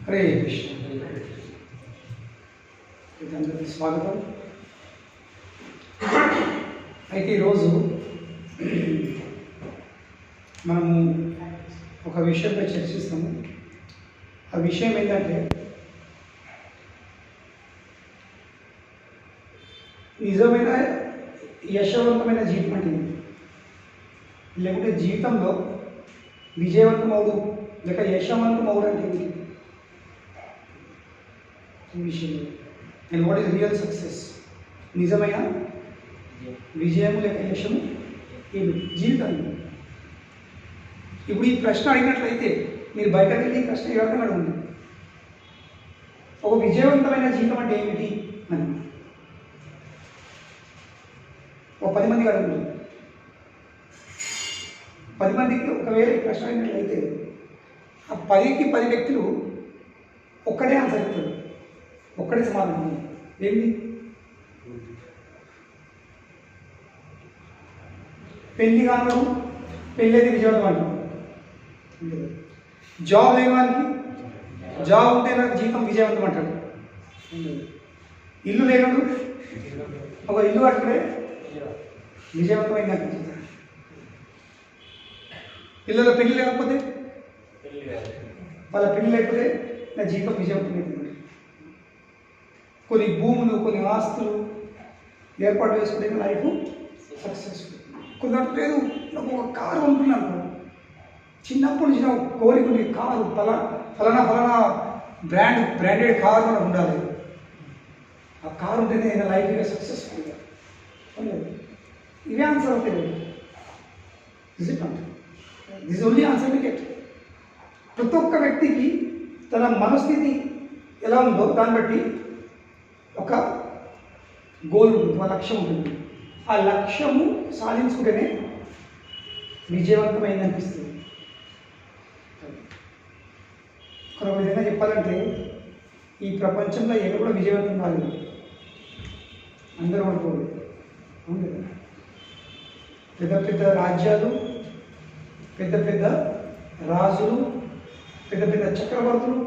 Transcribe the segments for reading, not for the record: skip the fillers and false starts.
హరే కృష్ణ. అందరికీ స్వాగతం. అయితే ఈరోజు మనము ఒక విషయంపై చర్చిస్తాము. ఆ విషయం ఏంటంటే నిజమైన యశవంతమైన జీవితం అంటే లేకుంటే జీవితంలో విజయవంతమవుడు లేక యశవంతమవుడు అంటే ఏంటి ఈ విషయంలో. And what is real success? నిజమైన విజయము లేక యశము ఏమిటి జీవితంలో? ఇప్పుడు ఈ ప్రశ్న అడిగినట్లయితే మీరు బయటకు వెళ్ళి ఈ ప్రశ్న ఎవరికైనా అడగండి, ఒక విజయవంతమైన జీవితం అంటే ఏమిటి అని ఒక 10 మంది అడుగుతుంది. 10 మందికి ఒకవేళ ఈ ప్రశ్న అడిగినట్లయితే ఆ 10కి 10 వ్యక్తులు ఒక్కడే ఆన్సర్ చెప్తారు, ఒక్కడే సమాధానం. ఏంటి? పెళ్లి కాను పెళ్ళేది విజయవంతం అంటారు. జాబ్ లేని వానికి జాబ్ ఉంటే నాకు జీవితం విజయవంతం అంటాడు. ఇల్లు లేనడు ఒక ఇల్లు కట్టుకునే విజయవంతమైంది అనిపించింది. పిల్లల పెళ్లి లేకపోతే వాళ్ళ పెళ్లి లేకపోతే నా జీవితం విజయవంతమైంది. కొన్ని భూములు కొన్ని ఆస్తులు ఏర్పాటు చేసుకునే లైఫ్ సక్సెస్ఫుల్. కొందరు లేదు నాకు ఒక కారు అనుకున్నాను, చిన్నప్పటి నుంచి నాకు కోరిక కారు ఫలానా బ్రాండెడ్ కారు మనకు ఉండాలి. ఆ కారు ఉంటేనే నేను లైఫ్గా సక్సెస్ఫుల్గా. ఇవే ఆన్సర్ అవుతాయి. Is it not? This only answer we get. ప్రతి ఒక్క వ్యక్తికి తన మనస్థితి ఎలా ఉందో దాన్ని బట్టి ఒక గోల్ ఉంటుంది, ఒక లక్ష్యం ఉంటుంది. ఆ లక్ష్యము సాధించుకుంటేనే విజయవంతమైంది అనిపిస్తుంది. ఒక విధంగా చెప్పాలంటే ఈ ప్రపంచంలో ఎవరు కూడా విజయవంతం కాలేదు, అందరూ పడిపోదు. అవును కదా? పెద్ద పెద్ద రాజ్యాలు, పెద్ద పెద్ద రాజులు, పెద్ద పెద్ద చక్రవర్తులు,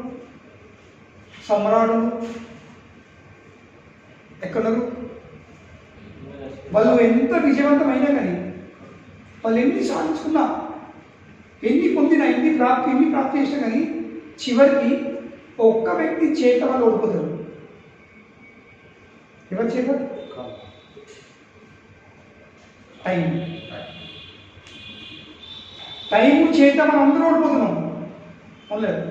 సమ్రాటులు ఎక్కడున్నారు? వాళ్ళు ఎంత విజయవంతమైనా కానీ వాళ్ళు ఎన్ని సాధించుకున్నా, ఎన్ని పొందినా, ఎన్ని ప్రాప్తి చేసినా కానీ చివరికి ఒక్క వ్యక్తి చేత వాళ్ళు ఓడిపోతారు. ఎవరి చేత? టైం చేత మనం అందరూ ఓడిపోతున్నాం. అవునలేదు?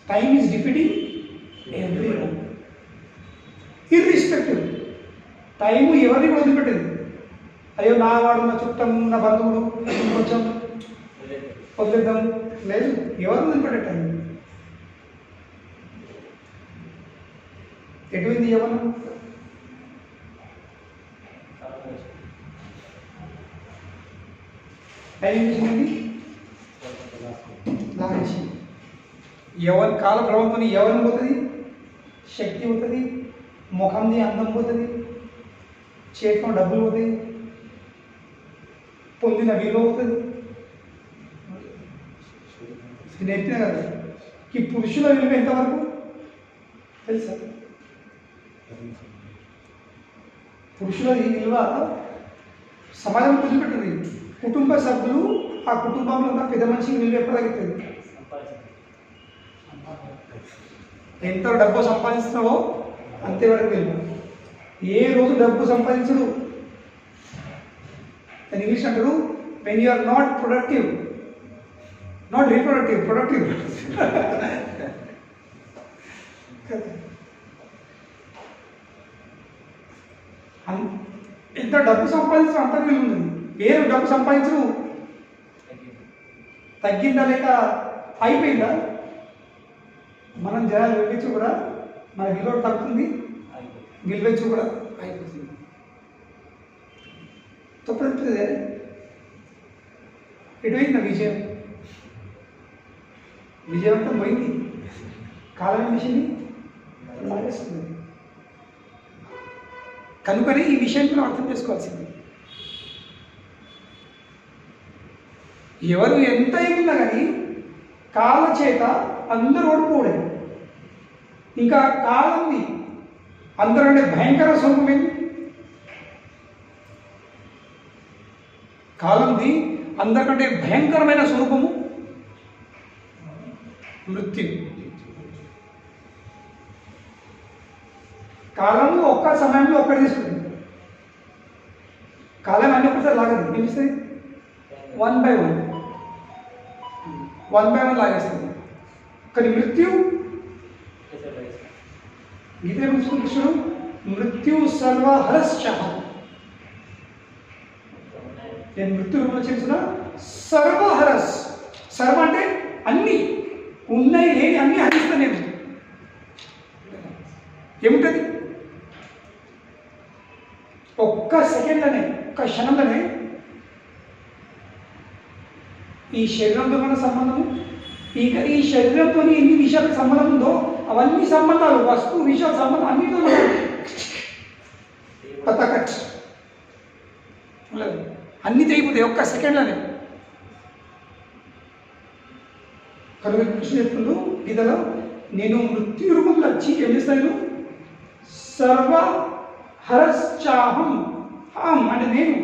Time is defeating everyone irrespective. Time ఎవరిని వదిలిపెట్టేది. అయ్యో నా వాడు, నా చుట్టము, నా బంధువులు కొంచెం వదిలేద్దాం లేదు, ఎవరు వదిలిపెట్టే టైం. ఎటువంటి యవ్వనం? టైం చేసింది లాగేసింది. ఎవరి కాల ప్రభావంతో ఎవరిని పోతుంది, శక్తి పోతుంది, ముఖంది అందం పోతుంది, చేతిలో డబ్బులు పోతాయి, పొందిన విలువ అవుతుంది. నేర్పిన కదా ఈ పురుషుల విలువ ఎంతవరకు తెలుసా? పురుషుల ఈ విలువ సమాజం వదిలిపెట్టింది. కుటుంబ సభ్యులు ఆ కుటుంబంలో ఉన్న పెద్ద మనిషికి విలువ ఎప్పుడు తగ్గుతుంది? ఎంత డబ్బు సంపాదిస్తున్నావో అంతేవరకు విలువ. ఏ రోజు డబ్బు సంపాదించడు. అని ఇంగ్లీష్ అంటారు, when you are not productive, not reproductive, productive. ఎంత డబ్బు సంపాదించడం అంత విలువ ఉంది. ఏ డబ్బు సంపాదించడం తగ్గిందా లేక అయిపోయిందా? మనం జనాలు విలువచ్చు కూడా మన విలువ తగ్గుతుంది, విలువచ్చు కూడా అయిపోతుంది. తప్పనిస్తుంది ఎటువైంది నా విజయం? విజయవంతం పోయింది, కాలం మిషన్ని లాగేస్తుంది. కనుకనే ఈ విషయాన్ని మనం అర్థం చేసుకోవాల్సింది. ఎవరు ఎంత ఏమున్నా కానీ కాల చేత అందరూ ఓడిపోవడే. ఇంకా కాలంది అందరంటే భయంకర స్వరూపం ఏంటి? కాలంది అందరికంటే భయంకరమైన స్వరూపము మృత్యు. కాలము ఒక్క సమయంలో ఒక్కటి తీసుకుంటుంది. కాలం అన్ని ఒకసారి లాగదు, ఏమిస్తుంది? 1 by 1 లాగేస్తుంది. కానీ మృత్యు గీత ఏమనుకుంటుంది కృష్ణుడు? మృత్యు సర్వహరశ్చ. నేను మృత్యు రూపంలో చేస్తున్నా సర్వహరస్. సర్వ అంటే అన్ని ఉన్నాయి లేని అన్ని హరిస్తా నేను. ఏముంటుంది? ఒక్క సెకండ్లోనే, ఒక్క క్షణంలోనే ఈ శరీరంతో మన సంబంధము, ఇక ఈ శరీరంతో ఎన్ని విషయాలకు సంబంధం ఉందో అవన్నీ సంబంధాలు, వస్తువు విషయాల సంబంధం అన్నిటితో కట్ అన్నీ తెగిపోతాయి ఒక్క సెకండ్లోనే. కనుక కృష్ణ చెప్తుండు గీతలో, నేను మృత్యు రూపంలో వచ్చి ఏం చేస్తాను? సర్వ హరశ్చాహం. హం అంటే నేను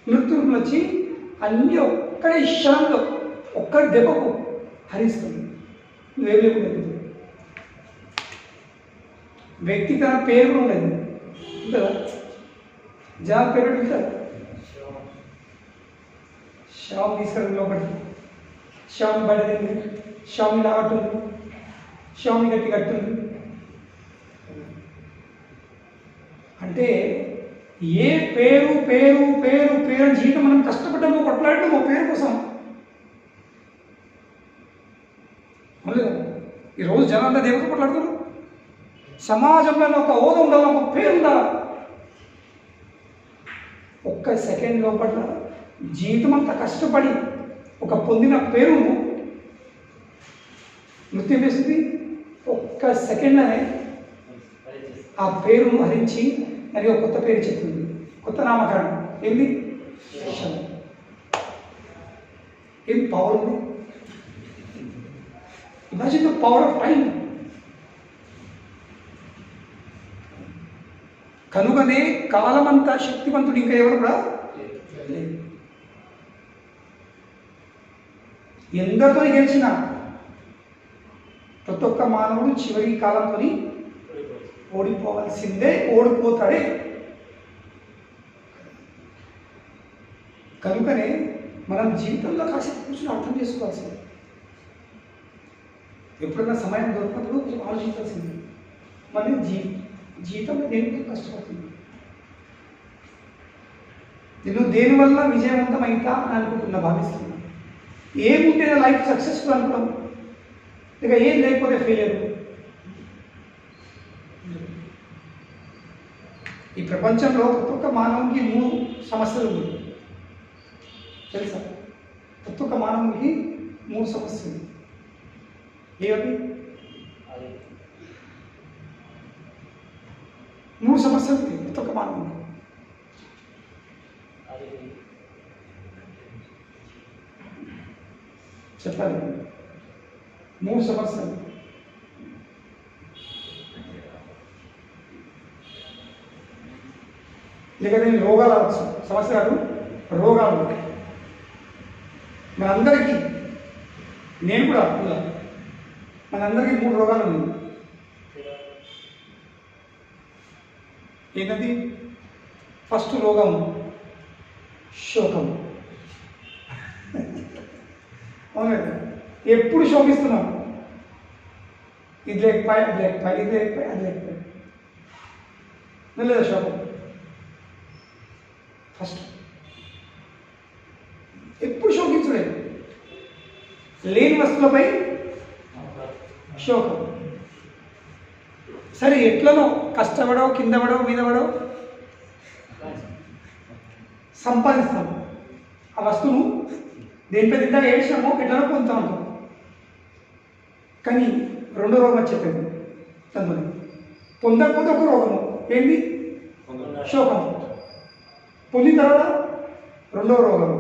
మృత్యు రూపంలో వచ్చి అన్నీ ఒక్కడే క్షణంలో ఒక్క దెబ్బకు హరిస్తుంది. నువ్వేం లేకుండా వ్యక్తి తన పేరు కూడా ఉండదు ఉంటుందా? జనాల పేరు ఉంటుంది. శ్యామ్ తీసుకెళ్ళి లోపలి, శ్యామ్ బయటది, శ్యామ్ ఇలా కట్టుంది, శ్యామ్ గట్టి కట్టుంది. అంటే ఏ పేరు పేరు పేరు పేరు జీవితం మనం కష్టపడ్డామో కొట్లాడటం ఓ పేరు కోసం. ఈరోజు జనాలంతా దేవుడు కొట్లాడుతున్నారు. సమాజంలో ఒక హోదా ఉండాలి, ఒక పేరు ఉండాలి. ఒక్క సెకండ్ లోపల జీవితం అంతా కష్టపడి ఒక పొందిన పేరును మృత్యు వేసింది. ఒక్క సెకండ్లోనే ఆ పేరును హరించి అది ఒక కొత్త పేరు చెప్తుంది, కొత్త నామకరణం. ఏంది? ఏం పవర్ ఉంది? Imagine the power of time. కనుకనే కాలమంతా శక్తివంతుడు ఇంకా ఎవరు కూడా లేదు. ఎందరితో గెలిచిన ప్రతి ఒక్క మానవుడు చివరి కాలంతో ఓడిపోవాల్సిందే, ఓడిపోతాడే. కనుకనే మనం జీవితంలో కాసేపు కూర్చొని అర్థం చేసుకోవాల్సిందే. ఎప్పుడైనా సమయం దొరికినప్పుడు కొంచెం ఆలోచించాల్సింది. మన జీవితంలో దేనికి కష్టపడుతుంది, నేను దేనివల్ల విజయవంతమైతా అని అనుకుంటున్నా, భావిస్తున్నా. ఏముంటేనే లైఫ్ సక్సెస్ఫుల్ అనుకోవడం, ఇక ఏం లేకపోతే ఫెయిలియర్. ఈ ప్రపంచంలో ప్రతి ఒక్క మానవునికి 3 సమస్యలు ఉన్నాయి తెలుసా? ప్రతి ఒక్క మానవునికి 3 సమస్యలు. ఏవి? 3 సమస్యలు ఉన్నాయి ప్రతి ఒక్క మానవునికి. చెప్పాలి, 3 సమస్యలు. లేకపోతే రోగాలు అవచ్చు, సమస్య కాదు, రోగాలు. మనందరికీ, నేను కూడా మనందరికీ 3 రోగాలు ఉన్నాయి. ఏంటది? ఫస్ట్ రోగం శోకం. అవునా? ఎప్పుడు శోకిస్తున్నాం, ఇది లేకపోయి అది లేకపోయి, ఇది లేకపోయి అది లేకపోయి, లేదా శోకం ఫస్ట్. ఎప్పుడు శోకించలేదు, లేని వస్తువులపై శోకం. సరే, ఎట్లనో కష్టపడో, కింద పడో, మీద పడో సంపాదిస్తాం ఆ వస్తువును. దేనిపై తింటా ఏడ్చామో ఎట్లనో పొందుతా ఉంటాం. కానీ 2వ రోగం వచ్చేది అందులో. పొందకపోతే ఒక రోగము ఏంటి? శోకం. పొందిన తర్వాత 2వ రోగం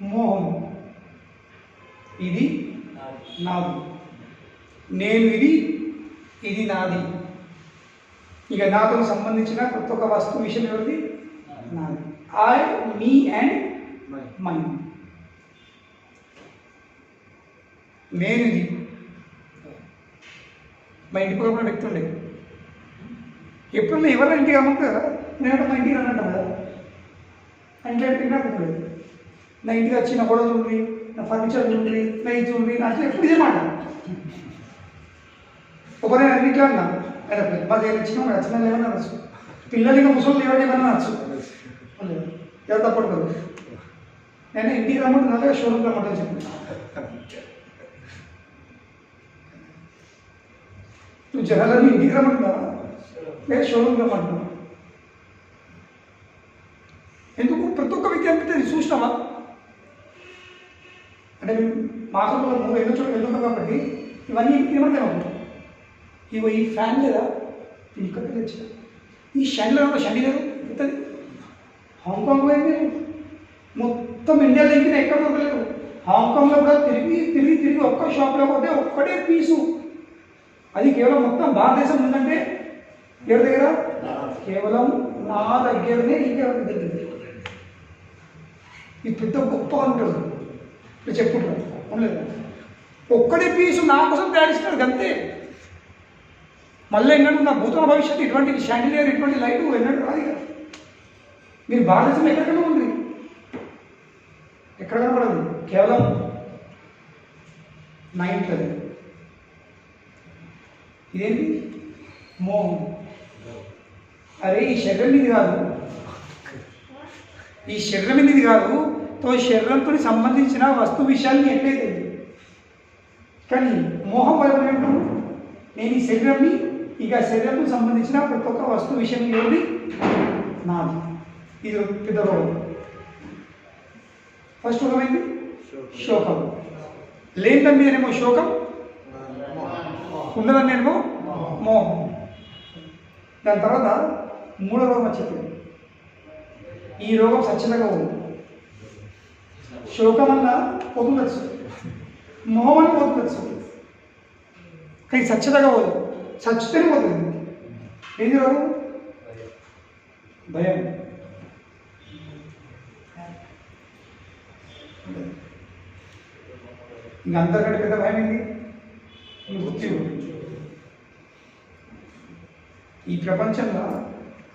మోహం, ఇది నాది, నేను ఇది, ఇది నాది. ఇక నాతో సంబంధించిన ప్రతి ఒక్క వస్తువు విషయం ఎవరిది? నాది. I, me and mine. నేను ఇది. మా ఇంటి పక్కన వ్యక్తి ఉండే ఎప్పుడన్నా ఎవరైనా ఇంటికి రమ్మంటారు కదా, నేను మా ఇంటికి రమ్మంటాం కదా, ఇంట్లో తిన్నప్పుడు నా ఇంటికి వచ్చి నా గొడవ చూడండి, నా ఫర్నిచర్ చూడండి, నా ఇది చూడండి, నా అసలు ఎప్పుడు ఇదే మాట. ఒకరైనా అన్నింటిలో అన్నా ఆయన మా దగ్గర ఇచ్చిన రచన ఏమన్నా నచ్చు, పిల్లలకి ముసలి ఎవరు ఏమన్నా నచ్చు, ఎవరు తప్పడు కదా. నేను ఇంటికి రమ్మంటున్నా, షోరూమ్ రమ్మంటాను చెప్పి, నువ్వు జనాలని ఇంటికి రమ్మంటున్నావా లేదా షోరూమ్ రమ్మంటున్నావా? ఎందుకు ప్రతి ఒక్క వ్యక్తి అనిపిస్తుంది చూసినావా అంటే మాసంలో నువ్వు ఎందుకు కాబట్టి ఇవన్నీ ఏమంటావు. ఇవో ఈ ఫ్యాన్ లేదా ఇక్కడ తెచ్చిన ఈ షండ్లో షండి లేదు ఇస్తుంది. హాంకాంగ్ పోయింది మొత్తం ఇండియాలో ఇంటిన ఎక్కడ దొరకలేదు. హాంకాంగ్లో కూడా తిరిగి తిరిగి తిరిగి ఒక్క షాప్లో పోతే ఒక్కటే పీసు. అది కేవలం మొత్తం భారతదేశం ఉందంటే ఎవరి దగ్గర? కేవలం నా దగ్గరనే, ఇంకెవరి దగ్గర. ఇది పెద్ద గొప్ప ఉంటుంది ఇప్పుడు చెప్పుకుంటారు ఉండలేదు. ఒక్కడే పీసు నా కోసం తయారిస్తున్నారు అంతే. మళ్ళీ ఎన్నడూ నా భూతల భవిష్యత్తు ఇటువంటి షాండిలియర్ ఇటువంటి లైట్ ఎన్నడూ రాదు. ఇక మీరు భారతదేశం ఎక్కడికైనా ఉంది, ఎక్కడ కనపడదు, కేవలం నా ఇంట్లో. ఇదేంటి? మోహం. అరే ఈ శరీరం ఇది కాదు, ఈ శరీరం ఇది కాదు, తో శరీరంతో సంబంధించిన వస్తు విషయాన్ని ఎట్లయితే. కానీ మోహం వల్ల ఏమంటారు? నేను ఈ శరీరంని, ఇక శరీరంకు సంబంధించిన ప్రతి ఒక్క వస్తు విషయం ఏది? నాది. ఇది పెద్ద రోగం. ఫస్ట్ రోగం ఏంటి? శోకం. లేని దాని మీదనేమో శోకం, ఉన్నదాన్నేమో మోహం. దాని తర్వాత మూడో రోగం వచ్చేది. ఈ రోగం స్వచ్ఛందంగా ఉంది. శోకం అన్నా పోతుండొచ్చు, మోహం అని పోతుండొచ్చు, కానీ స్వచ్ఛతగా పోదు. స్వచ్ఛతనే పోతుంది. ఏంది రోగం? భయం. ఇంక అంతకంటే పెద్ద భయం ఏంటి? మృత్యు. ఈ ప్రపంచంలో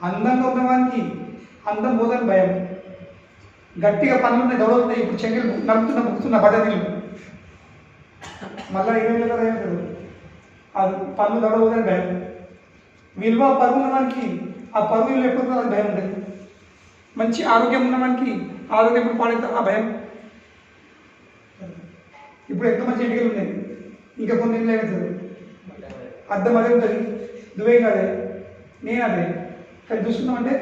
అందంగా ఉన్నవానికి అందం పోదని భయం. గట్టిగా పనులున్నాయి, దొడవుతున్నాయి, ఇప్పుడు చెంగలు ముక్కుతున్న బట్టలు మళ్ళీ 20 ఏళ్ళ భయం లేదు. అది పనులు దొడవదని భయం. విలువ పరుగు ఉన్నవానికి ఆ పరుగు లేకపోతే అది భయం ఉంటుంది. మంచి ఆరోగ్యం ఉన్నవానికి ఆరోగ్యం ఎప్పుడు పాడైతే ఆ భయం. ఇప్పుడు ఎంత మంచి ఎన్నికలు ఉన్నాయి, ఇంకా కొన్ని ఏళ్ళు అవుతుంది. అర్థం అదే ఉంటుంది, దువే కాదే, నేను అదే. కానీ చూసుకున్నామంటే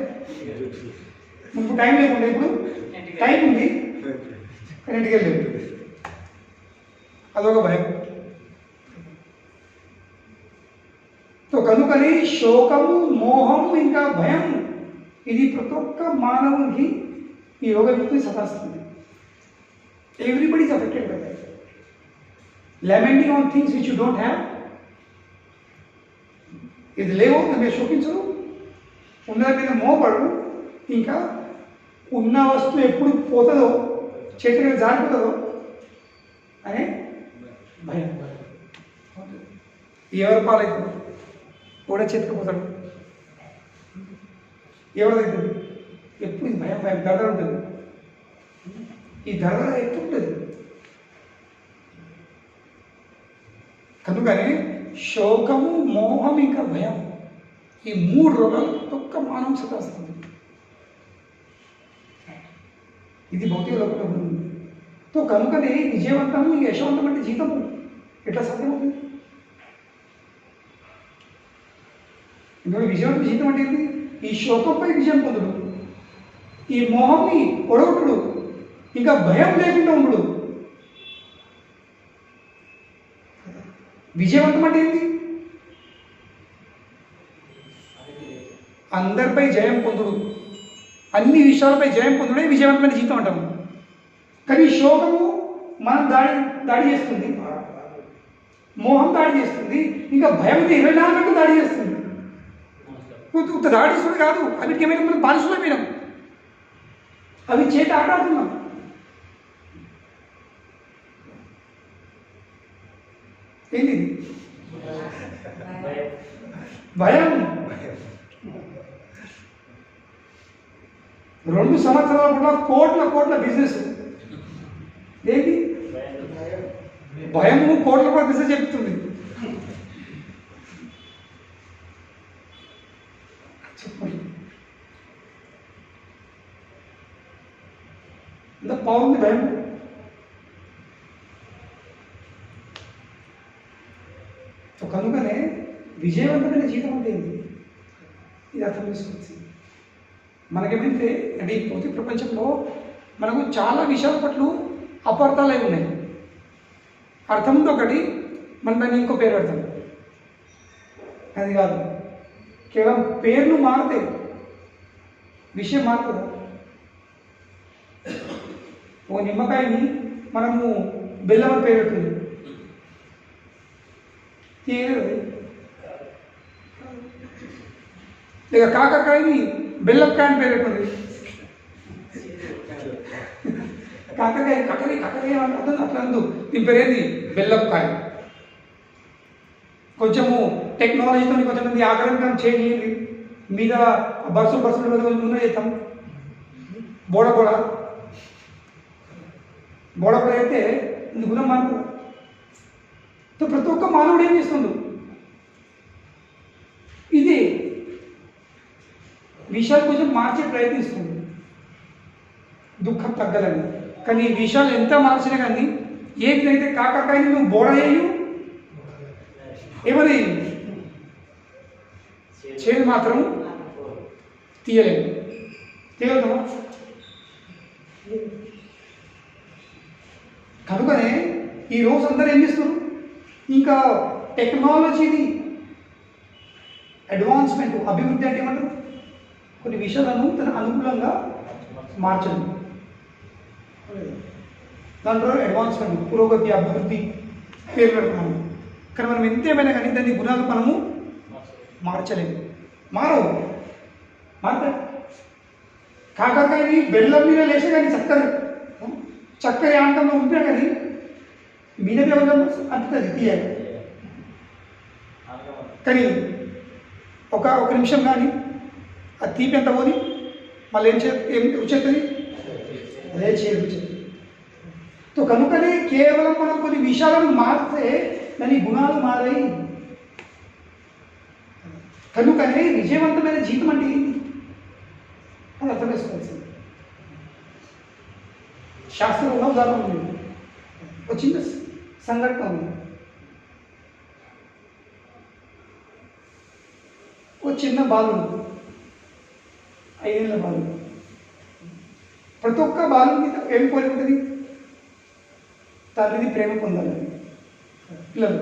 ఇప్పుడు టైం లేకుండా, ఇప్పుడు టైం ఉంది కానీ ఇంటికి వెళ్ళలేదు. అదొక భయం. కనుకని శోకము, మోహము, ఇంకా భయం, ఇది ప్రతి ఒక్క మానవునికి ఈ రోగవ్యాప్తిని సతాస్తుంది. Everybody is affected by that. Lamenting on things which you don't have. ఇది లేవు మీరు శోకించరు, ఉన్నదాని మీద మోపడు, ఇంకా ఉన్న వస్తువు ఎప్పుడు పోతుందో, చేతికి జారిపోతుందో అనే భయం. ఎవరు పాలవుతుంది కూడా చేతికిపోతాడు, ఎవరిదవుతుంది ఎప్పుడు ఇది భయం. భయం దడ ఉంటుంది. ఈ దడ ఎప్పుడు ఉంటుంది. కనుకనే శోకము, మోహం, ఇంకా భయం, ఈ 3 రోగాలు ఒక్క మానవం సతాస్తుంది. ఇది భౌతిక లోకంలో ఉంది. తో కనుకనే విజయవంతము, యశవంతం అంటే జీతము ఎట్లా సాధ్యమవుతుంది? ఎందుకంటే విజయవంతం జీతం అంటే ఏంటి? ఈ శోకంపై విజయం పొందుడు, ఈ మోహంని పొడగొట్టుడు, ఇంకా భయం లేకుండా ఉండు. విజయవంతం అంటే ఏంటి? అందరిపై జయం పొందుడు, అన్ని విషయాలపై జయం పొందుడే విజయవంతమైన జీవితం అంటాము. కానీ శోకము మనం దాడి చేస్తుంది, మోహం దాడి చేస్తుంది, ఇంకా భయం 24 గంటలు దాడి చేస్తుంది. దాడి చేస్తుంది కాదు, అవిటికి ఏమైనా మనం బానిసలమైనాం, అవి చేతి ఆటాడుతున్నాం. ఏంటి భయం? 2 సంవత్సరాల కూడా కోట్ల బిజినెస్. ఏంటి భయము? కోట్ల కూడా బిజినెస్ చెప్తుంది. చెప్పండి, ఎంత బాగుంది భయం. కనుకనే విజయవంతమైన జీవితం అంటే ఏంటి, ఇది అర్థం చేసుకోవచ్చు. మనకేమైతే అంటే ఈ భౌతిక ప్రపంచంలో మనకు చాలా విషయాల పట్ల అపార్థాలు ఉన్నాయి. అర్థం ఉంది ఒకటి, మనం దాన్ని ఇంకో పేరు పెడతాం. అది కాదు, కేవలం పేర్లు మారితే విషయం మారుతుంది. ఓ నిమ్మకాయని మనము బెల్లం అని పేరు పెట్టింది, లేక కాకరకాయని బెల్లంకాయ అని పేరు పెట్టింది. కాకరకాయ కక్కరే అర్థం అట్లా అందు, దీని పేరేంది బెల్లంకాయ. కొంచెము టెక్నాలజీతో కొంచెం ఆక్రమణ చేయండి, మీద బస్సులు ముందు చేస్తాం. బోడ అయితే ఇది గుణం మానవుడు. ప్రతి ఒక్క మానవుడు ఏం చేస్తుండు, ఇది విషయాలు కొంచెం మార్చే ప్రయత్నిస్తుంది, దుఃఖం తగ్గలని. కానీ ఈ విషయాలు ఎంత మార్చినా కానీ ఏదైతే కాకరకాయని నువ్వు బోడ వేయు, ఏమని చేదు మాత్రం తీయలేము. తీయగలమా? కనుకనే ఈరోజు అందరూ ఏం చేస్తున్నారు, ఇంకా టెక్నాలజీని అడ్వాన్స్మెంట్, అభివృద్ధి అంటే ఏమంటారు, కొన్ని విషయాలను తన అనుకూలంగా మార్చడం, దాంట్లో అడ్వాన్స్మెంట్, పురోగతి, అభివృద్ధి పేరు పెడుతున్నాము. కానీ మనం ఎంతేమైనా కానీ దాని గుణాలు మనము మార్చలేము, మారతాయి. కాకరకాయని బెల్లం మీద లేచే కానీ చక్కెర యాంకంలో ఉంటే కానీ మీద అంటుంది తీయాలి. కానీ ఒక నిమిషం కానీ ఆ తీపి ఎంత పోని మళ్ళీ ఏం రుచి అదే చేరుతుంది. కనుకనే కేవలం మనం కొన్ని విషయాలను మారితే దాని గుణాలు మారాయి. కనుకనే విజయవంతమైన జీవితం అంటే ఏంటి అది అర్థం చేసుకోవాల్సింది. శాస్త్రంలో ఉదాహరణ ఉంది, ఒక చిన్న సంఘటన ఉంది. ఒక చిన్న బాలుడు, 5 ఏళ్ళ బాలుడు. ప్రతి ఒక్క బాలుడికి ఏం కోరిక ఉంటుంది, తండ్రిని ప్రేమ పొందాలని. పిల్లలు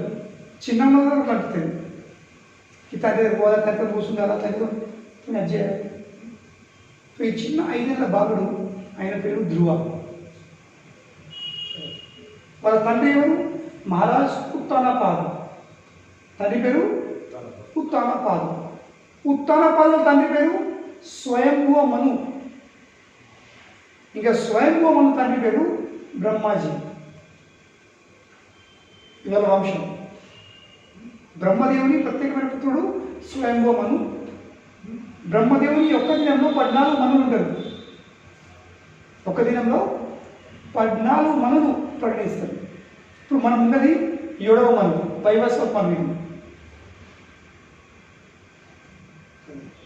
చిన్న కంటుంది, ఈ తండ్రి పోదా, తండ్రి కూర్చుండాలా, తండ్రి అది చేయాలి. ఈ చిన్న 5 ఏళ్ళ బాలుడు, ఆయన పేరు ధ్రువ. వాళ్ళ తండ్రి ఎవరు, మహారాజ్ ఉత్తానపాద. తండ్రి పేరు ఉత్తానపాద. ఉత్తానపాద తండ్రి పేరు స్వయంభువ మను. ఇంకా స్వయంభువ మను తండ్రి పేరు బ్రహ్మాజీ. ఇవాళ వంశం బ్రహ్మదేవుని ప్రత్యేకమైన పుత్రుడు స్వయంభువ మను. బ్రహ్మదేవుని ఒక్క దినంలో 14 మనులు ఉంటారు. ఒక దినంలో 14 మనులు ప్రకటిస్తారు. ఇప్పుడు మనం ఉన్నది 7వ మను, వైవస్వత్ మను.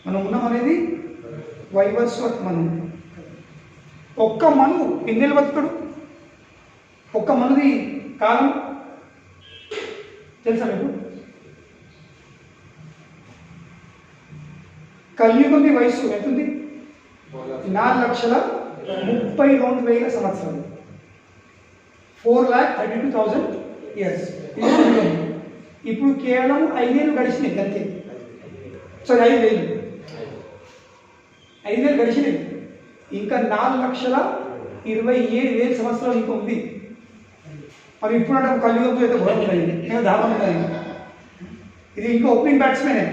మనం ఉన్నాం అనేది వైవస్వత్ మను. ఒక్క మను ఎన్నేళ్ళు బతుకుతాడు? ఒక్క మనుది కాలం తెలుసా మీకు? కలియుగంది వయస్సు ఎంతుంది? 4,32,000 సంవత్సరాలు, 4,32,000 ఇయర్స్. ఇప్పుడు కేవలం 5 ఏళ్ళు గడిచినాయి అంతే. సరే 5 ఏళ్ళు గడిచినాయి. ఇంకా 4,32,000 27,000 సంవత్సరాలు ఇంకా ఉంది. మరి ఇప్పుడు అంటే కలియుగంతో అయితే ఘోరం ఉన్నాయి, నేను దారుణం ఉన్నాయి. ఇది ఇంకా ఓపెనింగ్ బ్యాట్స్మెన్,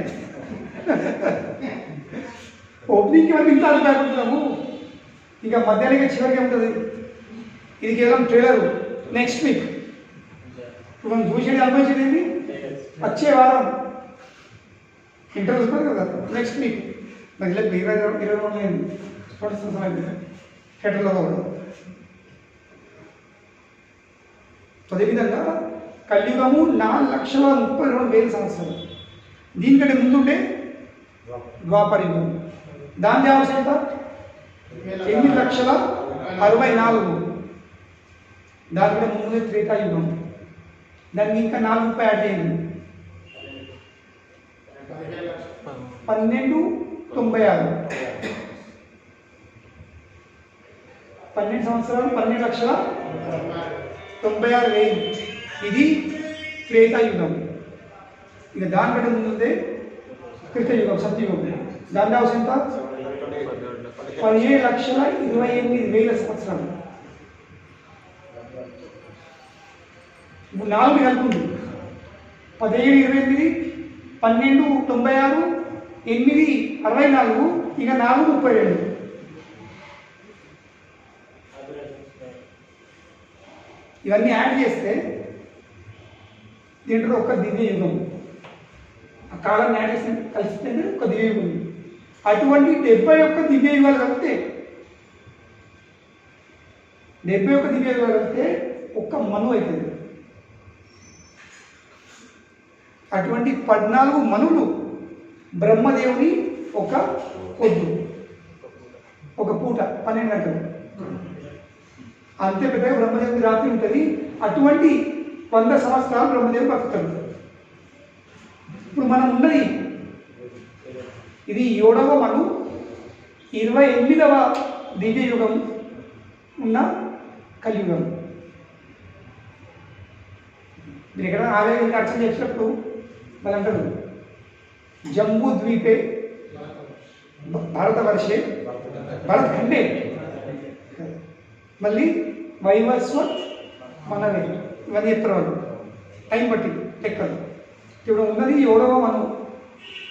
ఓపెనింగ్కి మనం ఇంత ఆడిపోతున్నాము, ఇంకా మధ్యాహ్నం చివరికి ఉంటుంది. ఇది కేవలం ట్రైలర్. నెక్స్ట్ వీక్ ఇప్పుడు మనం చూసేది అనుభవించేది ఏంటి, వచ్చే వారం ఇంటర్వ్యూస్ ఉంటుంది కదా, నెక్స్ట్ వీక్ మధ్యలో 22 అయింది థియేటర్లో కూడా. అదేవిధంగా కలియుగము 4,32,000 సంవత్సరాలు. దీనికంటే ముందుంటే ద్వాపర యుగం, దాని అవసరం ఎంత 8,64,000. దానికంటే ముందు త్రేతాయుగం, దానికి ఇంకా 4 యాడ్ చేయండి, 1296. 12 సంవత్సరాలు 12,96,000. ఇది త్రేతాయుగం. ఇక దానికంటే ముందుందే కృతయుగం, సత్యయుగం. దాని అవసరం ఎంత 17,28,000 సంవత్సరాలు. ఇప్పుడు 4 కలుపుంది, 17,28, 12,96, 8,64, ఇక 4,37. ఇవన్నీ యాడ్ చేస్తే దీంట్లో ఒక దివ్య యుగం, ఆ కాలాన్ని యాడ్ చేస్తే కలిస్తే ఒక దివ్య యుగం. అటువంటి 71 దివ్య యుగాలు కలిపితే 71 దివ్య యుగాలు కలిపితే ఒక్క మను అవుతుంది. అటువంటి 14 మనులు బ్రహ్మదేవుని ఒక పొద్దు, ఒక పూట 12 గంటలు, అంతే పెద్దగా బ్రహ్మదేవుని రాత్రి ఉంటుంది. అటువంటి 100 సంవత్సరాలు బ్రహ్మదేవుడు బతుకుతాడు. ఇప్పుడు మనం ఉన్నది ఇది 7వ మను 28వ దివ్య యుగం ఉన్న కలియుగం. మీరు ఎక్కడ ఆలయం అర్చన చేసినప్పుడు వాళ్ళు అంటారు జంబూ ద్వీపే భారతవర్షే భరతఖండే, మళ్ళీ వైవస్వత్ మనవే, ఇవన్నీ చెప్తారు వాళ్ళు టైం బట్టి లెక్కలు. ఇప్పుడు ఉన్నది 7వ మను.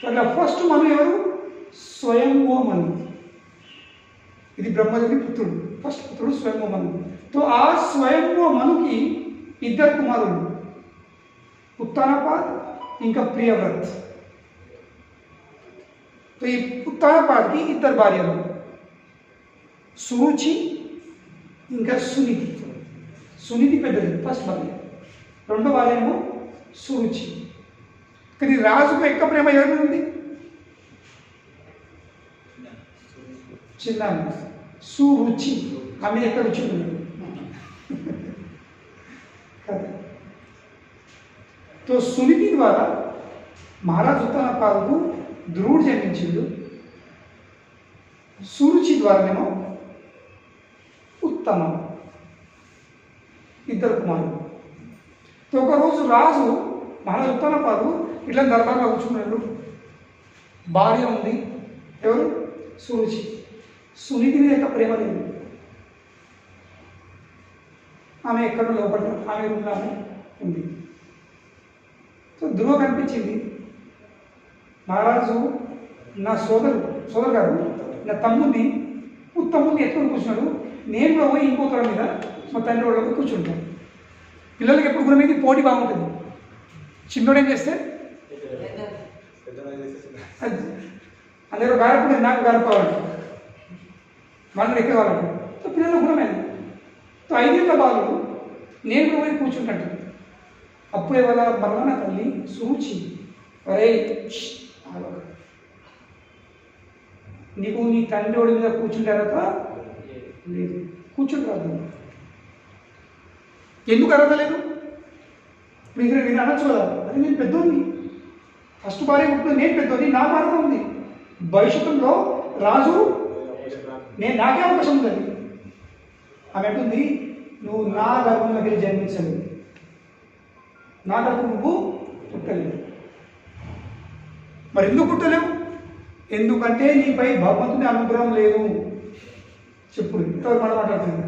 అట్లా ఫస్ట్ మను ఎవరు, స్వయంభూ మను. ఇది బ్రహ్మదేవుని పుత్రుడు, ఫస్ట్ పుత్రుడు స్వయంభూ మను. తో ఆ స్వయంభూ మనుకి 2 కుమారులు, ఉత్తానపాద్ ఇంకా ప్రియవ్రత్. తో ఈ ఉత్తానపాద్కి 2 భార్యలు, సురుచి ఇంకా సునిధి. సునిధి పెద్దది, ఫస్ట్ భార్య. 2వ భార్య ఏమో సురుచి. కానీ రాజుకు ఎక్కువ ప్రేమ ఎవరి ఉంది, చిన్న సురుచి, ఆమె ఎక్కడ రుచి ఉంది కదా. తో సునిధి ద్వారా మహారాజు ఉత్తానపాదుకు ధ్రువుడు జన్మించిండు, సురుచి ద్వారానేమో ఉత్తమం, 2 కుమారులు. తో ఒకరోజు రాజు మహారాజు ఉత్తానపాదు ఇట్లా దర్బార్లో కూర్చున్నాడు. భార్య ఉంది, ఎవరు, సురుచి. సునిధి మీద యొక్క ప్రేమ లేదు, ఆమె ఎక్కడో లోపల ఆమె రూమ్లో ఉంది. సో ధ్రువ కనిపించింది, మహారాజు నా సోదరు గారు నా తమ్ముడిని ఉత్తముడిని ఎత్తుకొని కూర్చున్నాడు, నేను కూడా పోయి ఇంకో తరం మీద మా తండ్రి వాళ్ళకి కూర్చుంటాను. పిల్లలకి ఎప్పుడు గురి మీద పోటీ బాగుంటుంది. చిన్నోడు ఏం చేస్తే అందరూ గారపడి నాకు గారపవాలంట, వాళ్ళని ఎక్కడ వాళ్ళంట. సో పిల్లల గుణమైంది. సో 5 ఏళ్ల బాలుడు నేను కూడా పోయి కూర్చుంటాను. అప్పుడే వాళ్ళ మరణ తల్లి సూచి, అరే నీకు నీ తండ్రి వాడి మీద కూర్చుంటారట లేదు, కూర్చుంటారు. ఎందుకు అర్హత లేదు, మీరు అనొచ్చు కదా, అది నేను పెద్దోడిని, ఫస్ట్ భార్య పుట్టిన నేను పెద్దోడిని, నా భారత ఉంది. భవిష్యత్తులో రాజు నాకే అవకాశం ఉందండి. ఆమె అంటుంది నువ్వు నా గర్భంలోకి వెళ్ళి జన్మించలేదు, నా గర్భం నువ్వు పుట్టలేదు. మరి ఎందుకు పుట్టలేవు, ఎందుకంటే నీపై భగవంతుని అనుగ్రహం లేదు. చెప్పుడు ఇంతవరకు మనం మాట్లాడుతుంది.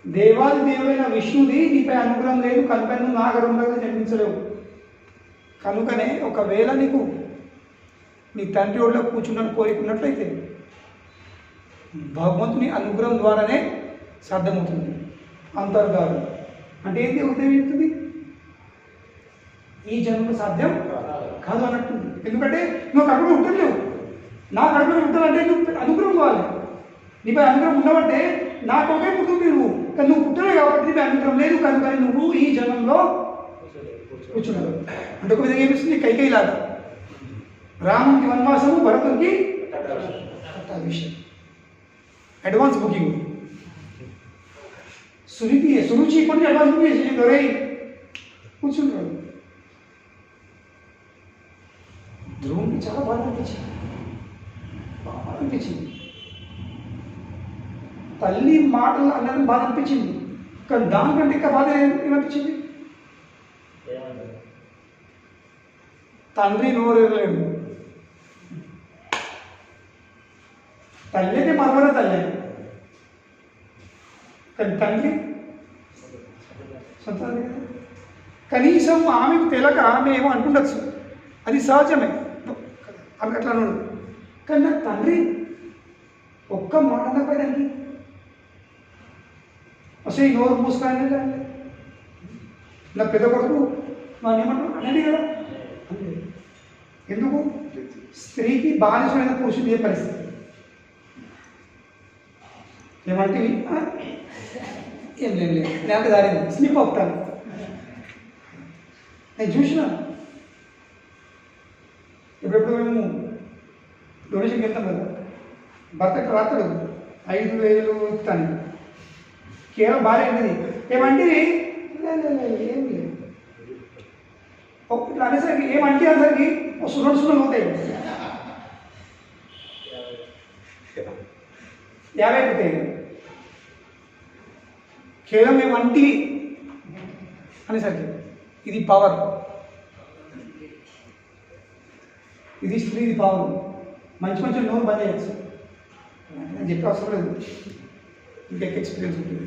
దేవాది దేవుడైన విష్ణుది నీపై అనుగ్రహం లేదు కనుక నువ్వు నాగరంలాగా జన్మించలేవు. కనుకనే ఒకవేళ నీకు నీ తండ్రి ఒళ్ళో కూర్చున్న కోరికున్నట్లయితే భగవంతుని అనుగ్రహం ద్వారానే సాధ్యమవుతుంది. అంతర్గాడు అంటే ఏంటి ఉదయం చెప్తుంది, ఈ జన్మలో సాధ్యం కాదు అన్నట్టుంది. ఎందుకంటే నువ్వు కడుపులో ఉండలేవు, నా కడుపులో ఉంటానంటే నువ్వు అనుగ్రహం కావాలి. నీపై అనుగ్రహం ఉండవంటే నాకు ఒకే పుట్టుకు నువ్వు, కానీ నువ్వు పుట్టలే కాబట్టి నీపై అనుగ్రహం లేదు కనుక నువ్వు ఈ జన్మంలో కూర్చున్నావు. అంటే ఒక విధంగా ఏమిస్తుంది, కైకేయిలాగా రామునికి వనవాసము, భరతునికి పట్టాభిషేకం, అడ్వాన్స్ బుకింగ్. సురుచి కొన్ని అడ్వాన్స్ బుకింగ్ చేసి దొరై కూర్చుంటాడు. ధ్రువునికి చాలా బాధ అనిపించింది, బాధ అనిపించింది. తల్లి మాటలు అన్నది బాధ అనిపించింది, కానీ దానికంటే ఇంకా బాధ ఏమనిపించింది, తండ్రి నోరేరలేడు. తల్లి అయితే మరొక తల్లి, కానీ తండ్రి సొంత కనీసం ఆమెకు తెలక మేము అంటుండొచ్చు, అది సహజమే, ఆమె అట్లా అన్నాడు. కానీ నా తండ్రి ఒక్క మాట అన్నపోయేదానికి అసలు ఈ నోరు మూసుకొని నా పెద్ద కొడుకు నన్ను ఏమంటారు అనేది కదా. ఎందుకు స్త్రీకి బానిసమైన పురుషుడు ఏ పరిస్థితి ఏమంటే ఏం లేదు నాకు దారి స్లిప్ అవుతాను. నేను చూసిన ఎప్పుడెప్పుడు మేము డొనేషన్కి వెళ్తాం కదా, భర్తకి రాత్రుడు 5,000 ఇస్తాను, కేవలం భార్య అనేది ఏమంటే ఏం లేదు ఇట్లా అనేసరికి ఏమంటే అందరికి 2 అవుతాయి, 50 అవుతాయి. కేవలం ఏమంటి అనేసరికి ఇది పవర్, ఇది స్త్రీది పవర్. మంచి మంచి నోరు బంద్ చేయొచ్చు, నేను చెప్పే అవసరం లేదు, ఇంకా ఎక్స్పీరియన్స్ ఉంటుంది.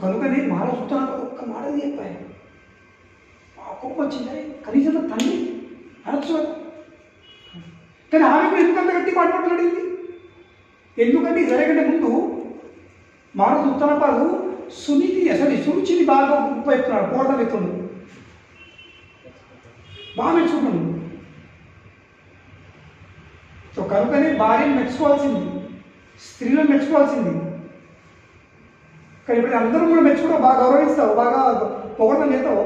కనుకనే మహారాష్ట్ర ఒక్క మాట చెప్పాయి, ఆ కోపం వచ్చింది, కనీసం తండ్రి అనొచ్చు. కానీ ఆమెకు ఎందుకంత గట్టి మాట్లాడలేదు, ఎందుకంటే జరగకంటే ముందు మహారాజు ఉత్తరపాలు సునీతిని అసలు సురుచిని బాగా ఉపయోగిస్తున్నాడు, పోరాటం ఎత్తున్నాడు, బాగా మెచ్చుకుంటున్నాడు. సో కనుకనే భార్యను మెచ్చుకోవాల్సింది, స్త్రీలను మెచ్చుకోవాల్సింది. కానీ ఇప్పుడు అందరూ కూడా మెచ్చుకుంటావు, బాగా గౌరవిస్తావు, బాగా పొగడం చేస్తావు,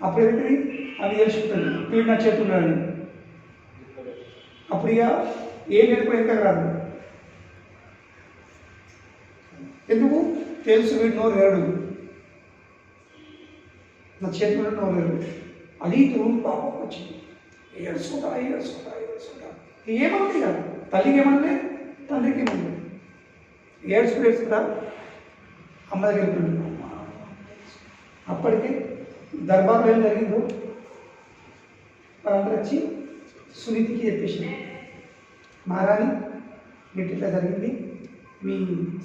అప్పుడు ఏంటి అది తెలుసుకుంటుంది వీడు నా చేతున్నాడని. అప్పుడు ఇక ఏం నేర్పుడు ఎంత కాదు, ఎందుకు తెలుసు వీడు నోరు వేరడు, నా చేతుల్లో నోరు వేరడు. అది తురుము పాపం వచ్చింది, ఏడుచుకుంటా ఏమంది కాదు, తల్లికి ఏమంటే తండ్రికి ఏమంది, ఏడ్చుకుంటా అమ్మ దగ్గర వెళ్తున్నాడు. అప్పటికే దర్బార్లో ఏం జరిగిందో వాళ్ళందరూ వచ్చి సునీతికి చెప్పేసింది, మహారాణి మీకు ఇట్లా జరిగింది, మీ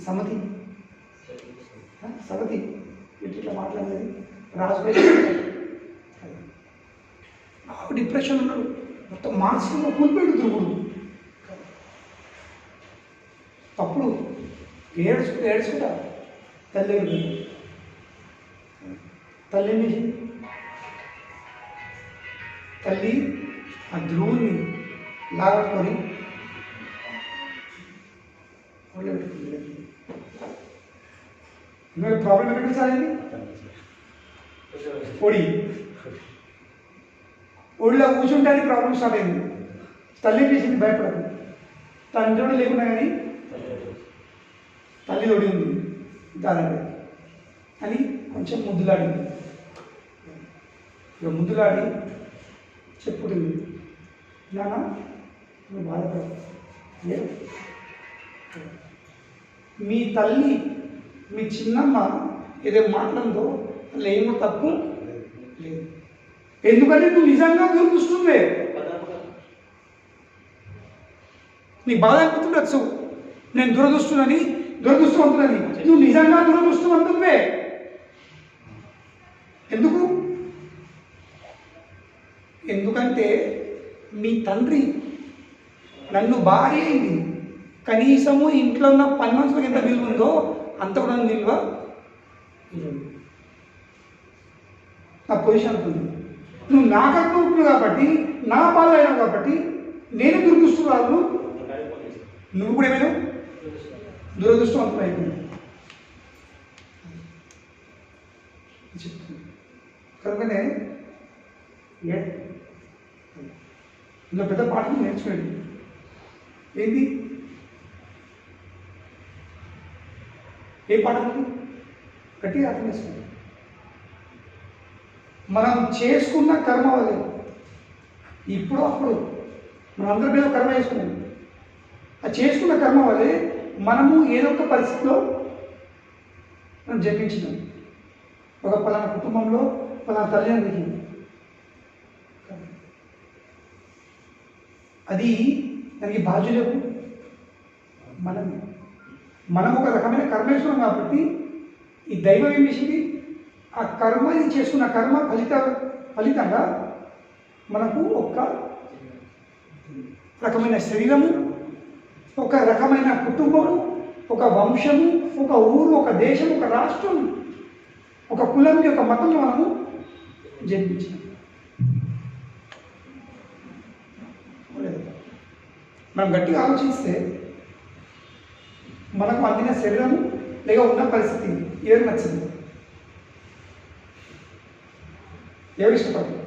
సమతి మీకు ఇట్లా మాట్లాడేది రాజుపై. డిప్రెషన్ ఉన్నాడు, మొత్తం మానసికంగా కూలిపోయాడు ధ్రువుడు. అప్పుడు ఏడ్చుకుంటా తల్లి తల్లిని తల్లి ఆ ధ్రువుని లాగట్టుకొని మీరు ప్రాబ్లం ఎక్కడ సారింది, ఒడిలో కూర్చుంటే ప్రాబ్లం స్టార్ట్ అయింది. తల్లి చేసింది భయపడదు, తండ్రి లేకున్నా కానీ తల్లి ఒడి ఉంది దాదాపు అని కొంచెం ముద్దులాడింది. ఇక ముద్దులాడి చెప్పుతుంది, నాన్న నువ్వు బాధపడదు, మీ తల్లి మీ చిన్నమ్మ ఏదో మాట్లాడిందో అలా ఏమో తప్పు లేదు, ఎందుకంటే నువ్వు నిజంగా దూరుకుస్తుందే నీకు బాధ అనిపిస్తుండొచ్చు, నేను దురదృష్టవంతులని. నువ్వు నిజంగా దురదృష్టవంతువే. ఎందుకంటే మీ తండ్రి నన్ను భార్య అయింది, కనీసము ఇంట్లో ఉన్న పని మనుషులకు ఎంత విలువ ఉందో అంత కూడా నిల్వ నా పొజిషన్ ఉంటుంది. నువ్వు నాకట్టు ఉంటుంది కాబట్టి, నా పాలు అయినావు కాబట్టి నేను దురదృష్టరాలు, నువ్వు కూడా ఏమైనా దురదృష్టవంతులు అయిపోయింది చెప్తుంది. కనుకనే ఇలా పెద్ద పాఠం నేర్చుకోండి. ఏంది ఏ పాఠం గట్టిగా అర్థం చేసుకోండి. మనం చేసుకున్న కర్మ వల్లే ఇప్పుడు అప్పుడు మనం అందరి మీద కర్మ చేసుకున్నాం. ఆ చేసుకున్న కర్మ వల్లే మనము ఏదో ఒక పరిస్థితిలో మనం జన్మించినాం. ఒక పలానా కుటుంబంలో పలానా తల్లిదండ్రులకి అది దానికి బాధ్యులకు మనం ఒక రకమైన కర్మ వేసుకున్నాం కాబట్టి ఈ దైవం ఏం చేసింది, ఆ కర్మ చేసుకున్న కర్మ ఫలితంగా మనకు ఒక రకమైన శరీరము, ఒక రకమైన కుటుంబము, ఒక వంశము, ఒక ఊరు, ఒక దేశం, ఒక రాష్ట్రం, ఒక కులం, ఒక మతంలో మనము జన్మించాం. మనం గట్టిగా ఆలోచిస్తే మనకు అందిన శరీరము లేక ఉన్న పరిస్థితి ఎవరికి నచ్చింది, ఎవరు ఇష్టపడతారు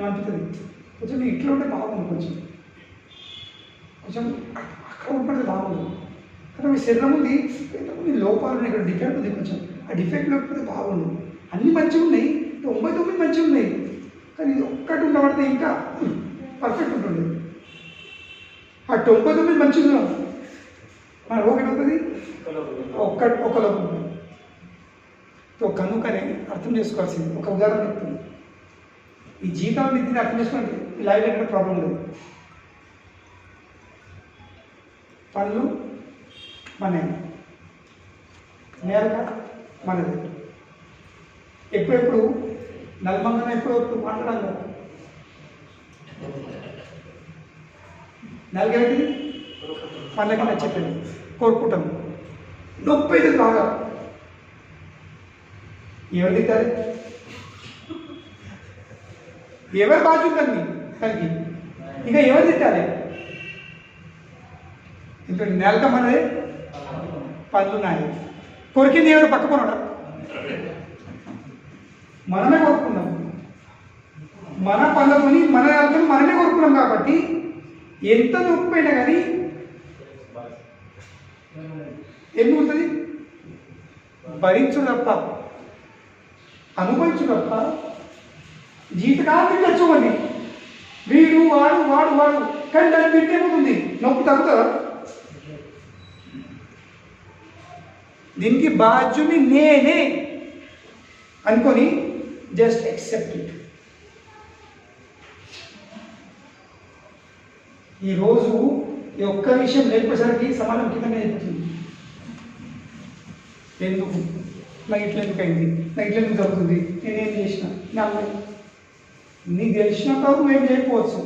అనిపిస్తుంది. కొంచెం ఇట్లా ఉంటే బాగుంది, కొంచెం అక్కడ ఉంటే బాగుంది. కానీ మీ శరీరం ఉంది, మీ లోపాలు ఉన్నాయి, ఇక్కడ డిఫెక్ట్ ఉంది, కొంచెం ఆ డిఫెక్ట్ లేకపోతే బాగుండు. అన్నీ మంచిగా ఉన్నాయి, 99 మంచిగా ఉన్నాయి, కానీ ఇది ఒక్కటి ఉండబడితే ఇంకా పర్ఫెక్ట్ ఉంటుంది. ఆ 99 మంచిగా ఉన్నాం, మన ఒకటి అవుతుంది, ఒక లోపం ఉంటుంది. కనుకనే అర్థం చేసుకోవాల్సింది. ఒక ఉదాహరణ చెప్తుంది. ఈ జీవితం నీతిని అర్థం చేసుకోండి, ఈ లైఫ్ ఎక్కడ ప్రాబ్లం లేదు. పనులు మనవి, నేరక మనది. ఎప్పుడెప్పుడు నల్మంగా ఎప్పుడెప్పుడు మాట్లాడాలి కదా. నలుగైతే పనులకి నచ్చేది కోరుకుంటాం, నొప్పి అయితే బాగా ఎవరు తిట్టాలి, ఎవరు బాధ్యతండి తనకి, ఇక ఎవరు తిట్టాలి. ఇంకా నెలక మనదే పనులు ఉన్నాయి, కొరికింది ఎవరు పక్కకున్నాడా, మనమే కొరుకున్నాం. మన పనులని మన నెలకని మనమే కొరుకున్నాం కాబట్టి ఎంత నొప్పి అయినా కానీ ఎందుకు ఉంటుంది, భరించు తప్ప అనుభవించు తప్ప జీవితకాలం తెచ్చుకోండి. వీడు వాడు వాడు వాడు కానీ దాన్ని పెట్టేపోతుంది, నొప్పి తగ్గుతుందా? దీనికి బాధ్యుని నేనే అనుకొని జస్ట్ యాక్సెప్ట్ ఇట్. ఈరోజు ఈ ఒక్క విషయం లేకపోయేసరికి సమాజం కిందనే అయిపోతుంది. ఎందుకు నాకు ఇట్లా ఎందుకు అయింది, నాకు ఇట్లా ఎందుకు జరుగుతుంది, నేనేం చేసిన, నా నీకు తెలిసినంత వరకు మేము చేయకపోవచ్చు.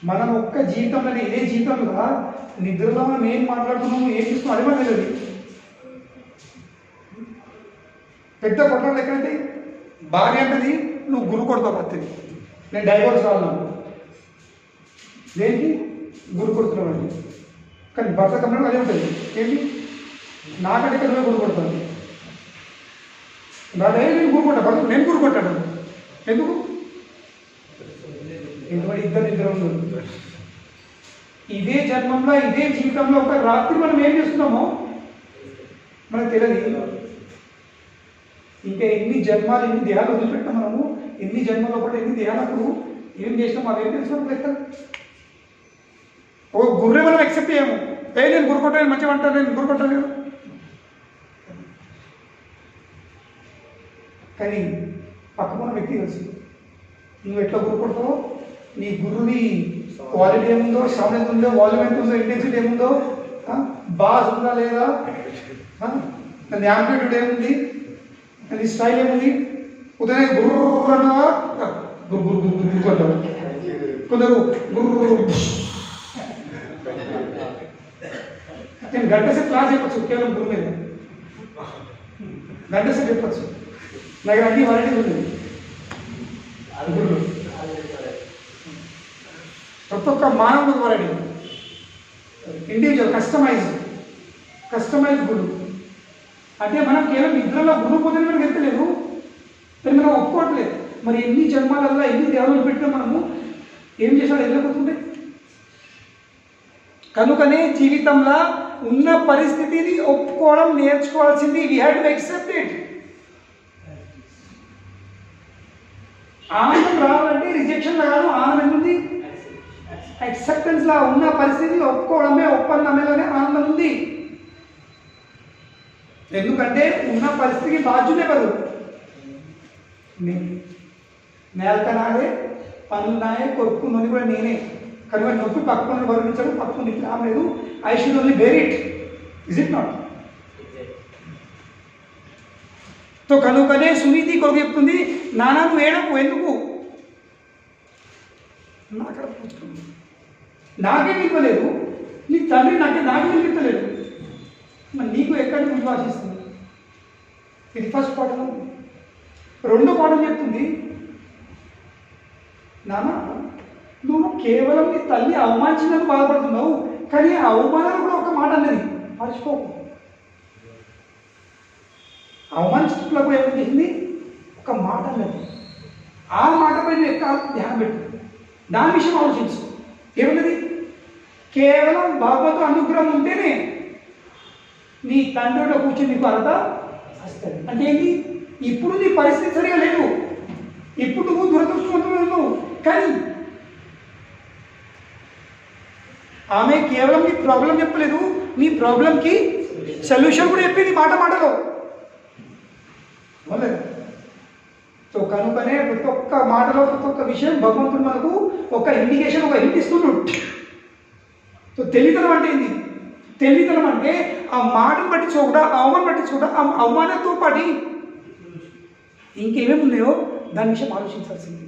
మనం ఒక్క జీవితంలోనే ఇదే జీవితంలో నిద్రలో మనం ఏం మాట్లాడుతున్నాము, ఏం చూస్తున్నాం అది మనకు తెలియదు. పెద్ద కొట్టలు ఎక్కడైతే భార్య అంటది నువ్వు గురు కొడతావు వస్తుంది, నేను డైవర్స్ కావాలను దేనికి గురు కొడుతున్నావు అండి. కానీ భర్త కమ్మడం అదే ఉంటుంది, ఏంటి నాకంటే ఇక్కడ గురు కొడతాను, నాదే నేను గురు కొట్టా, భర్త నేను గురు కొట్టాను. ఎందుకు ఎందుకంటే ఇద్దరు ఉన్నారు. ఇదే జన్మంలో ఇదే జీవితంలో ఒక రాత్రి మనం ఏం చేస్తున్నామో మనకు తెలియదు. ఇంకా ఎన్ని జన్మాలు ఎన్ని దేహాలు వదిలిపెట్టాం మనము, ఎన్ని జన్మలో కూడా ఎన్ని దేహాలకు ఏం చేసినాం అవేం తెలిసినప్పుడు లెక్క. ఒక గుర్రె మనం యాక్సెప్ట్ చేయము, నేను గురు కొట్టాను మంచిగా అంటాను, నేను గురు కొట్టాను. కానీ పక్కకున్న వ్యక్తి తెలుసు నువ్వు ఎట్లా గురు కొడతావో నీ గురువుని క్వాలిటీ ఏముందో, సౌండ్ ఎంత ఉందో, వాల్యూమ్ ఎంత ఉందో, ఇంటెన్సిటీ ఏముందో, బాస్ ఉందా లేదా, దాని యాంప్లిట్యూడ్ ఏముంది, దాని స్టైల్ ఏముంది. ఉదయం గుర్రు అన్నావా, గురు గురు గురు గురు అంటారు. కొందరు గుర్రు. నేను గంట సేపు క్లాస్ చెప్పచ్చు కేవలం గురు మీద, గంట సేపు చెప్పచ్చు. నాకు అన్ని వెరైటీస్ ఉంది గురువు. ప్రతి ఒక్క మానవుడికి వెరైటీ, ఇండివిజువల్, కస్టమైజ్ గురువు. అంటే మనం కేవలం ఇద్దరులో గురువు పొందిన మనకు ఎత్తలేదు, కానీ మనం ఒప్పుకోవట్లేదు. మరి ఎన్ని జన్మాలల్లో ఎన్ని దేవుళ్ళు పెట్టినా మనము ఏం చేసాడు వెళ్ళకపోతుండే. కనుకనే జీవితంలో ఉన్న పరిస్థితిని ఒప్పుకోవడం నేర్చుకోవాల్సింది. We had to accept it. ఆనందం రావాలంటే రిజెక్షన్ కాదు, ఆనందం ఉంది యాక్సెప్టెన్స్ లా ఉన్న పరిస్థితిని ఒప్పుకోవడమే, ఒప్పందమేలోనే ఆనందం ఉంది. ఎందుకంటే ఉన్న పరిస్థితికి బాధ్యులే కదా. నేలక నాదే, పనులు నాయే, కొడుకు నొని కూడా నేనే. కనుక నొప్పి పక్కన వర్ణించడం, పక్కన ఇట్లా లేదు. I should only bear it. Is it not? తో కనుకనే సునీతి కొడుకు చెప్తుంది, నాన్న నువ్వు ఏడకు, ఎందుకు నాకే విలువలేదు, నీ తండ్రి నాకే వినిపించలేదు, మరి నీకు ఎక్కడికి విశ్వాసిస్తుంది? ఇది ఫస్ట్ పాఠం. రెండో పాఠం చెప్తుంది, నాన్న నువ్వు కేవలం నీ తల్లి అవమానించినందుకు బాధపడుతున్నావు, కానీ ఆ అవమానాలు కూడా ఒక మాట అన్నది, మర్చిపోకు. అవమానించడంలో కూడా ఏమని చేసింది, ఒక మాట అన్నది. ఆ మాటపై ధ్యానం పెట్టు, దాని విషయం ఆలోచించు. ఏమన్నది? కేవలం బాబాతో అనుగ్రహం ఉంటేనే నీ తండ్రిలో కూర్చొని నీకు అర్హత వస్తుంది. అంటే ఏంటి? ఇప్పుడు నీ పరిస్థితి సరిగా లేదు, ఇప్పుడు నువ్వు దురదృష్టవంతుడు, కానీ ఆమె కేవలం నీ ప్రాబ్లం చెప్పలేదు, నీ ప్రాబ్లంకి సొల్యూషన్ కూడా చెప్పింది మాటలో. సో కనుకనే ప్రతి ఒక్క మాటలో, ప్రతి ఒక్క విషయం భగవంతుడు మనకు ఒక ఇండికేషన్, ఒక హింట్ ఇస్తున్నాడు. సో తెలివితనం అంటే ఏంది? తెలివితనం అంటే ఆ మాటను పట్టించుకోకుండా, అవమానం పట్టించుకోకుండా, ఆ అవమానంతో పాటు ఇంకేమేమి ఉన్నాయో దాని విషయం ఆలోచించాల్సింది.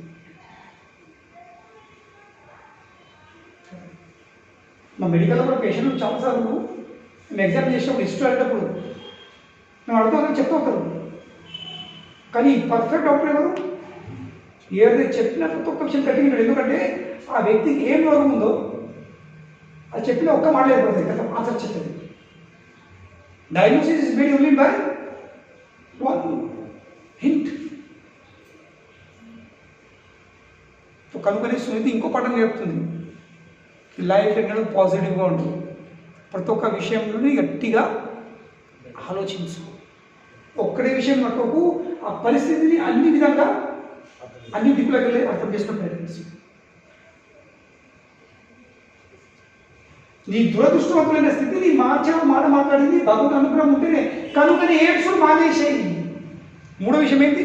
మా మెడికల్లో కూడా పేషెంట్ చాలాసార్లు మేము ఎగ్జామ్ చేసినప్పుడు హిస్టరీ వెళ్ళేటప్పుడు మేము అడుగుతామని చెప్తూ ఉంటారు, కానీ పర్ఫెక్ట్ డాక్టర్ ఎవరు? ఏదైతే చెప్పిన ప్రతి ఒక్క విషయం కట్టినాడు. ఎందుకంటే ఆ వ్యక్తికి ఏం రోగం ఉందో అది చెప్పిన ఒక్క మాట ఏర్పడుతుంది కదా, ఆన్సర్ చెప్తుంది. Diagnosis is made only by one hint. కనుకనే సునీతి ఇంకో పాఠం చెప్తుంది, లైఫ్ ఎన్నడూ పాజిటివ్గా ఉంటుంది. ప్రతి ఒక్క విషయంలోనే గట్టిగా ఆలోచించు. ఒక్కడే విషయం మట్టుకు ఆ పరిస్థితిని అన్ని విధంగా, అన్ని దిక్కులకు వెళ్ళి అర్థం చేసుకుని ప్రయత్నించు. నీ దురదృష్టవంతులైన స్థితిని మార్చడం, మాట మాట్లాడింది భగవద్ అనుగ్రహం ఉంటేనే. కనుకనే ఏడ్చుడు మానేసేయి. మూడో విషయం ఏంటి?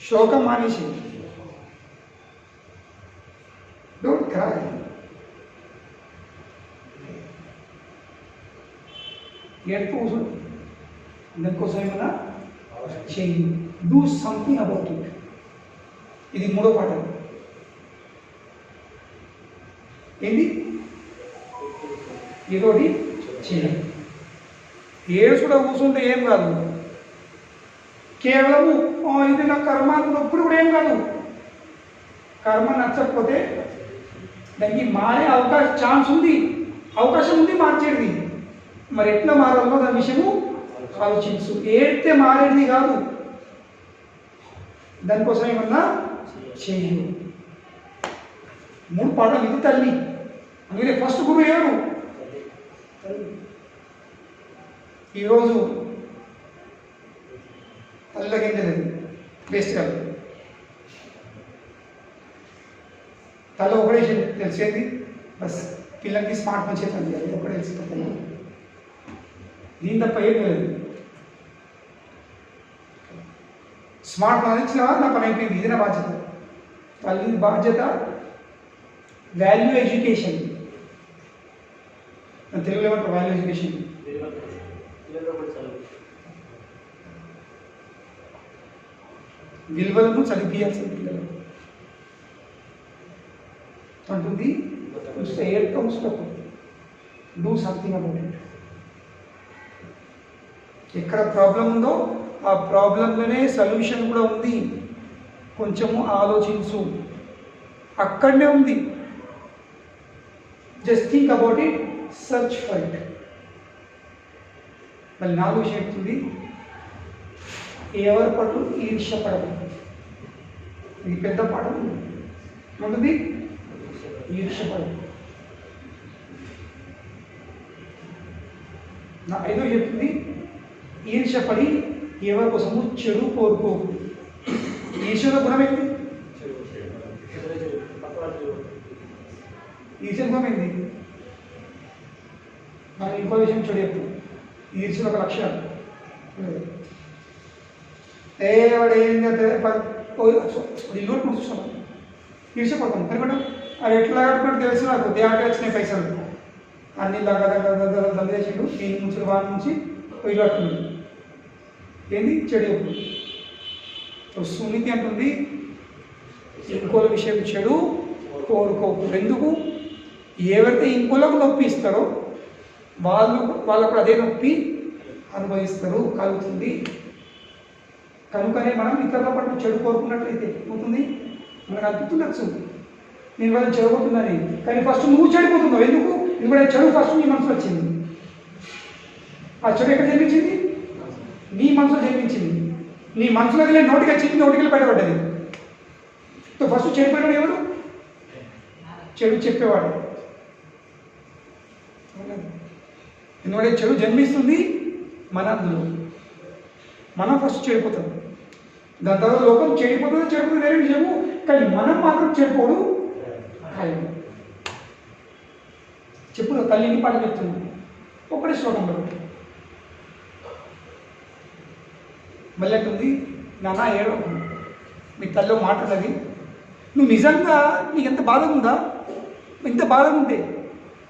శోకం మానేసేయి. Don't cry. ఏడుపు దానికోసం ఏమన్నా చేయి. Do something about it. ఇది మూడో పాఠం. ఏంటి? ఏదోటి చేయాలి. ఏడుసు కూడా కూర్చుంటే ఏం కాదు. కేవలము ఇది నా కర్మ అనుకున్నప్పుడు కూడా ఏం కాదు. కర్మ నచ్చకపోతే దానికి మారే అవకాశం ఉంది మార్చేది. మరి ఎట్లా మారాలో దాని విషయము ఆలోచించు. ఏడితే మారేది కాదు, దానికోసం ఏమన్నా చేయు. మూడు పాఠాలు. ఇది తల్లి. అందుకనే ఫస్ట్ గురువు ఎవరు? ఈరోజు తల్లికి ఏం తెలియదు, వేస్ట్ కాదు. తల్లి ఒకటే తెలిసేది, బస్ పిల్లలకి స్మార్ట్ ఫోన్ చేయాలి, అది ఒకటే తెలిసిపోతుంది. దీని తప్ప ఏం లేదు. స్మార్ట్ ఫోన్ ఇచ్చినా నా పని అయిపోయింది, ఇది నా బాధ్యత. తల్లి బాధ్యత వాల్యూ ఎడ్యుకేషన్. తెలుగులో ఏమంటారు వాల్యూ ఎడ్యుకేషన్? విలువలను చదివించాల్సిన పిల్లలు అంటుంది. Do something about it. ఎక్కడ ప్రాబ్లం ఉందో ఆ ప్రాబ్లంలోనే సొల్యూషన్ కూడా ఉంది. కొంచెము ఆలోచించు, అక్కడనే ఉంది. Just think about it, search for it. మళ్ళీ 4 విషయం చెప్తుంది, ఎవరి పట్ల ఈర్ష్యపడదు. ఇది పెద్ద పాఠం ఉంటుంది. ఈర్ష్యపడదు. 5 చెప్తుంది, ఈర్ష్యపడి ఎవరి కోసము చెడు కోరుకోకు. ఈర్ష్యలో గుణం ఏంటి? ఈర్ష్య గుణం ఏంటి? మనం ఇంకో విషయం చెడు చెప్తాం. ఈర్ష్యలో ఒక లక్ష్యం ఇల్లు కూర్చున్నాం, ఈర్ష్య పడతాం. ఎందుకంటే అది ఎట్లా కట్టుకుంటే తెలుసు నాకు, దేవుడికి వచ్చినాయి పైసలు అన్ని దందేసిండు. దీని నుంచి వాడి నుంచి ఇల్లు కట్టుకుంది. ఏంది? చెడు ఎప్పుడు సునీతి అంటుంది, ఇంకోల విషయం చెడు కోరుకోకు. ఎందుకు? ఎవరైతే ఇంకోలకు నొప్పి ఇస్తారో వాళ్ళకు అదే నొప్పి అనుభవిస్తారు, కలుగుతుంది. కనుకనే మనం ఇతరుల పట్ల చెడు కోరుకున్నట్లయితే అవుతుంది. మనకు అనిపిస్తుండొచ్చు నేను వాళ్ళని చెడగొట్టుందని, కానీ ఫస్ట్ నువ్వు చెడిపోతున్నావు. ఎందుకు? ఎందుకంటే చెడు ఫస్ట్ నీ మనసులో వచ్చింది. ఆ చెడు ఎక్కడ జన్మించింది? నీ మనసులో జన్మించింది. నీ మనసులోకి వెళ్ళి నోటికి వచ్చింది, నోటికి వెళ్ళి బయటపడ్డది. సో ఫస్ట్ చెడిపోయాడు ఎవరు? చెడు చెప్పేవాడు. ఎందుకంటే చెడు జన్మిస్తుంది మన అందులో, మనం ఫస్ట్ చెడిపోతాం. దాని తర్వాత లోకం చెడిపోతుంది వేరే విషయము, కానీ మనం మాత్రం చెడిపోడు. చెప్పు తల్లిని పాట చెప్తుంది ఒకటే శ్లోకంలో. మళ్ళీ అంటుంది, నాన్న ఏడో మీ తల్లిలో మాట ఉన్నది, నువ్వు నిజంగా నీకు ఎంత బాధ ఉందా? ఇంత బాధ ఉంటే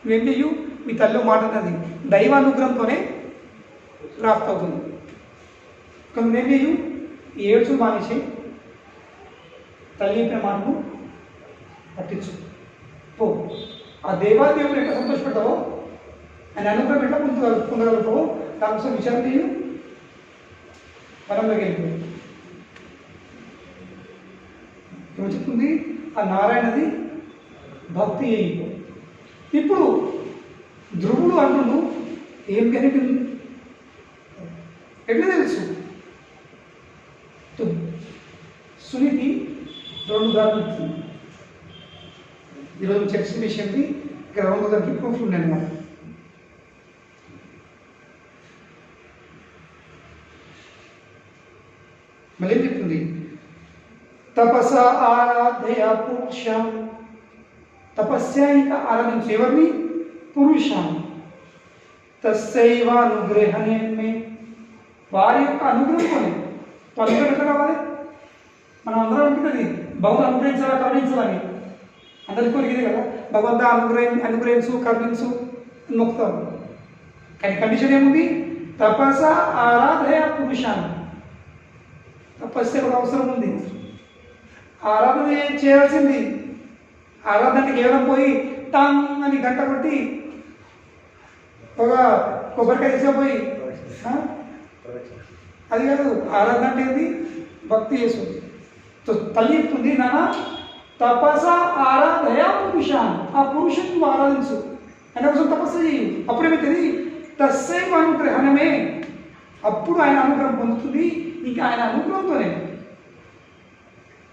నువ్వేం చెయ్యు? మీ తల్లిలో మాట ఉన్నది దైవానుగ్రహంతోనే ప్రాప్తి అవుతుంది. కానీ నువ్వేం చెయ్యు? ఏడ్చు మానేసి తల్లి చెప్పిన మాటను పట్టించు పో. ఆ దేవాదేవుడు ఎట్లా సంతోషపెట్టావో, ఆయన అనుగ్రహం ఎట్లా పొందగలుగుతావో దానికోసం విచారం చేయు. వనంలోకి వెళ్ళిపోయి ఏమో చెప్తుంది, ఆ నారాయణది భక్తి అయిపో. ఇప్పుడు ధ్రువుడు అంటున్నాడు, ఏం గ్యారెంటీ ఉంది? ఎట్లా తెలుసు? సునీతి 2 ఉదాహరణలు ఇస్తుంది. ఈరోజు చర్చ విషయంకి ఇక్కడ 2 ఉదాహరణకి ప్రూఫ్ ఉన్నాయి అన్నమాట. మళ్ళీ ఏం చెప్తుంది? తపస ఆరాధయ పురుషం. తపస్య ఇంకా ఆరాధించు ఎవరిని? పురుషం. తస్సైవానుగ్రహణే, వారి యొక్క అనుగ్రహం. అనుగ్రహం ఎట్లా కావాలి? మనం అందరం అనుకుంటుంది భగవంతుడు అనుగ్రహించాలా కరుణించాలని, అందరి కోరికదే కదా. భగవంతుడు అనుగ్రహించు కరుణించు నొక్కుతాం. కానీ కండిషన్ ఏముంది? తపస ఆరాధయ పురుషాన్ని. తపస్య కూడా అవసరం ఉంది. ఆరాధన చేయాల్సింది. ఆరాధనకి కేవలం పోయి టాంగ్ అని గంట కొట్టి ఒక కొబ్బరికాయ తీసుకుపోయి అది కాదు. ఆరాధన అంటే ఏంది? భక్తి చేస్తుంది. తల్లి చెప్తుంది, నాన్న తపస ఆరాధయ పురుషాన్ని, ఆ పురుషుని నువ్వు ఆరాధించు, ఆయన కోసం తపస్సు చేయు. అప్పుడేమైతుంది? తస్సైవ అనుగ్రహణమే, అప్పుడు ఆయన అనుగ్రహం పొందుతుంది. ఇంకా ఆయన అనుగ్రహంతోనే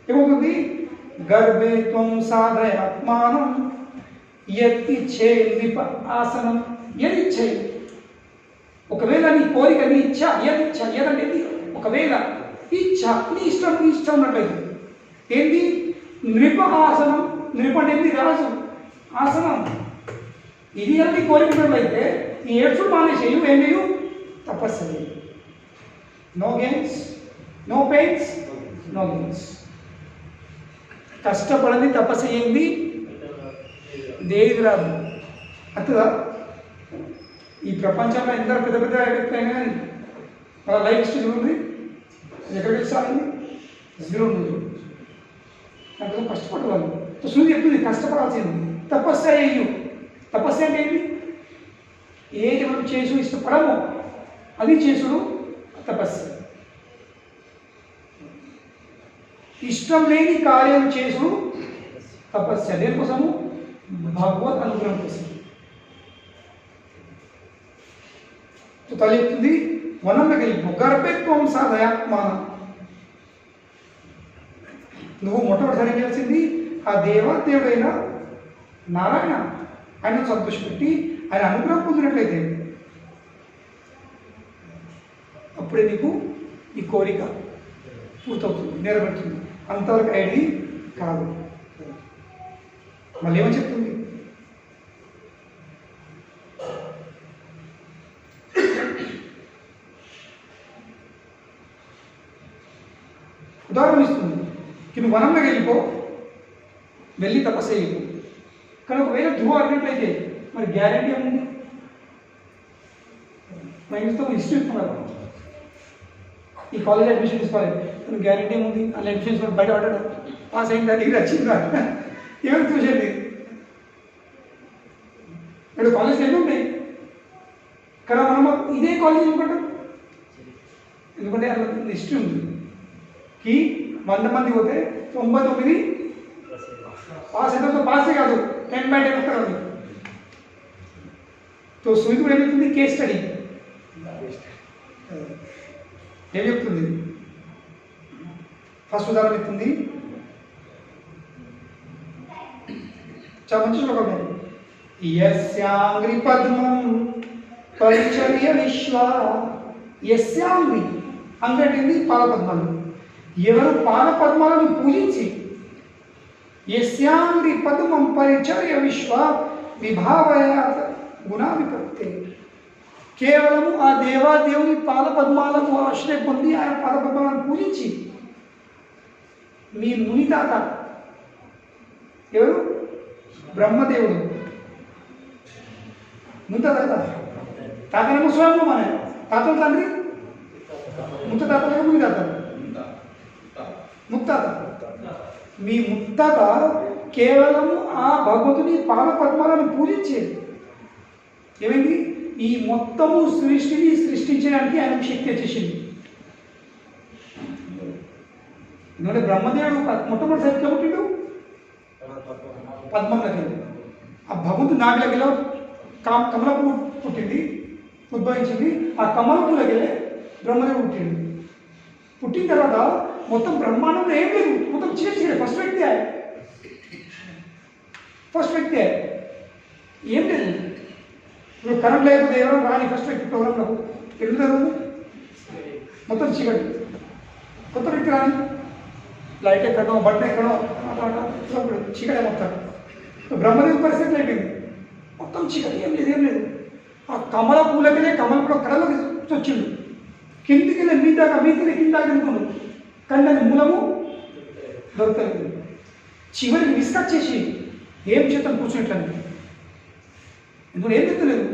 ఏమవుతుంది? గర్భే త్వం సాధయ ఆత్మానం యత్తిచ్చే నృప ఆసనం. యదిచ్చే, ఒకవేళ నీ కోరిక, నీ ఇచ్చ, యదిచ్చ, యదంటే ఒకవేళ ఇచ్చ, నీ ఇష్టం ఉన్నట్లయితే ఏంటి? నృప ఆసనం. నృప అనేది రాజు, ఆసనం. ఇది అన్ని కోరికన్నట్లయితే ఈ ఏడ్చు మానేసేయు. ఏం చేయు? తపస్సు చేయు. No gains, no pains, no gains. కష్టపడింది తపస్సు అయ్యింది దేనికి రాదు అంతదా. ఈ ప్రపంచంలో ఎంత పెద్ద పెద్ద వ్యక్తులు అయినా కానీ వాళ్ళ లైఫ్ హిస్టరీ ఉంది, ఎక్కడికి సాగింది 0 ఉంది. దాంట్లో కష్టపడే వాళ్ళు శృతి చెప్తుంది కష్టపడాల్సింది. తపస్సు అయ్యు, తపస్సు అంటే ఏంటి? ఏది మనం చేసు ఇష్టపడము అది చేసుడు తపస్సు. ఇష్టం లేని కార్యం చేసుడు తపస్సు. దేనికోసము? భగవత్ అనుగ్రహం కోసం. తల్లి చెప్తుంది వనంలోకి వెళ్ళిపో, గర్భత్వం సాధయాత్మాన. నువ్వు మొట్టమొదటిసారి చేయాల్సింది ఆ దేవాదేవుడైన నారాయణ ఆయన సంతోషపెట్టి ఆయన అనుగ్రహం పొందినట్లయితే అప్పుడే నీకు ఈ కోరిక పూర్తవుతుంది, నెరవేరుతుంది. అంతవరకు ఐడి కాదు. మళ్ళీ ఏమని చెప్తుంది? ఉదాహరణ ఇస్తుంది, నువ్వు వనంలోకి వెళ్ళిపో, వెళ్ళి తపస్సు వెళ్ళిపో. కానీ ఒకవేళ ధ్రువ అడిగినట్లయితే మరి గ్యారంటీ ఏముంది? మా ఇంట్లో హిస్టరీ ఇస్తున్నారు, ఈ కాలేజ్ అడ్మిషన్ తీసుకోవాలి, గ్యారంటీ ఏముంది? అలా అడ్మిషన్ బయట పడ్డాడు, పాస్ అయిందా, డిగ్రీ వచ్చిందా, ఏమైనా చూసేది. ఇప్పుడు కాలేజ్కి వెళ్ళి ఉంటాయి కదా, మనం ఇదే కాలేజ్ ఎందుకంటాం? ఎందుకంటే అలా హిస్టరీ ఉంది. కి 100 మంది పోతే 99 పాస్ అయితే పాసే కాదు, 10/10 వస్తారు. తో సుమిత్ కూడా ఏం చెప్తుంది? కేస్ స్టడీ ఏం చెప్తుంది? ఫస్ట్ ఉదాహరణ చెప్తుంది, చాలా మంచి శ్లోకం. యస్యాంగ్రి పద్మం పరిచర్య విశ్వ. యస్యాంగ్రి అంగంటే పాలపద్మాలు. ఎవరు పాలపద్మాలను పూజించి యస్యాంగ్రి పద్మం పరిచర్య విశ్వ విభావయాత్ గుణాధిపత్తే. కేవలము ఆ దేవాదేవుని పాదపద్మాలకు ఆశ్రయ పొంది ఆయన పాదపద్మాలను పూజించి మీ ముని తాత ఎవరు? బ్రహ్మదేవుడు. ముంత తాత, తాతనేమో స్వయంగా మన తాతల తండ్రి ముత్త తాత, ముని తాత, ముత్తాత. మీ ముత్తాత కేవలము ఆ భగవంతుని పాదపద్మాలను పూజించేది. ఏమైంది? ఈ మొత్తము సృష్టిని సృష్టించడానికి ఆయనకు శక్తి వచ్చేసింది. ఎందుకంటే బ్రహ్మదేవుడు మొట్టమొదటిసారి ఎట్లా పుట్టిండు? పద్మంలోకి వెళ్ళి. ఆ భగవంతుడు నాటిలోకి కమల పువ్వు పుట్టింది, ఉద్భవించింది. ఆ కమల పువ్వులోకి వెళ్ళి బ్రహ్మదేవుడు పుట్టిండు. పుట్టిన తర్వాత మొత్తం బ్రహ్మాండంలో ఏం లేదు, మొత్తం చేసి ఫస్ట్ వ్యక్తి ఫస్ట్ వ్యక్తి ఏం లేదు. ఇప్పుడు కరెంట్ లేకపోతే ఎవరైనా రాని ఫస్ట్ వ్యక్తి ప్రోగ్రాంలకు ఎప్పుడు జరుగుతుంది? మొత్తం చీకటి. కొత్త వ్యక్తి రాని లైట్ ఎక్కడో బట్టలు ఎక్కడో చీకటి మొత్తం. బ్రహ్మదేవి పరిస్థితి అయిపోయింది, మొత్తం చీకటి, ఏం లేదు ఏం లేదు. ఆ కమల పూలకెళ్ళే కమల కూడా కళలోకి వచ్చిండు, కిందికి వెళ్ళి మీ దాకా మీకెళ్ళి కింద తిరుగుతుండు, కానీ దాని మూలము దొరకలేదు. చివరికి విసుకొచ్చేసి ఏం చేద్దాం కూర్చున్నట్లని. ఎందుకంటే ఏం చెప్తలేదు,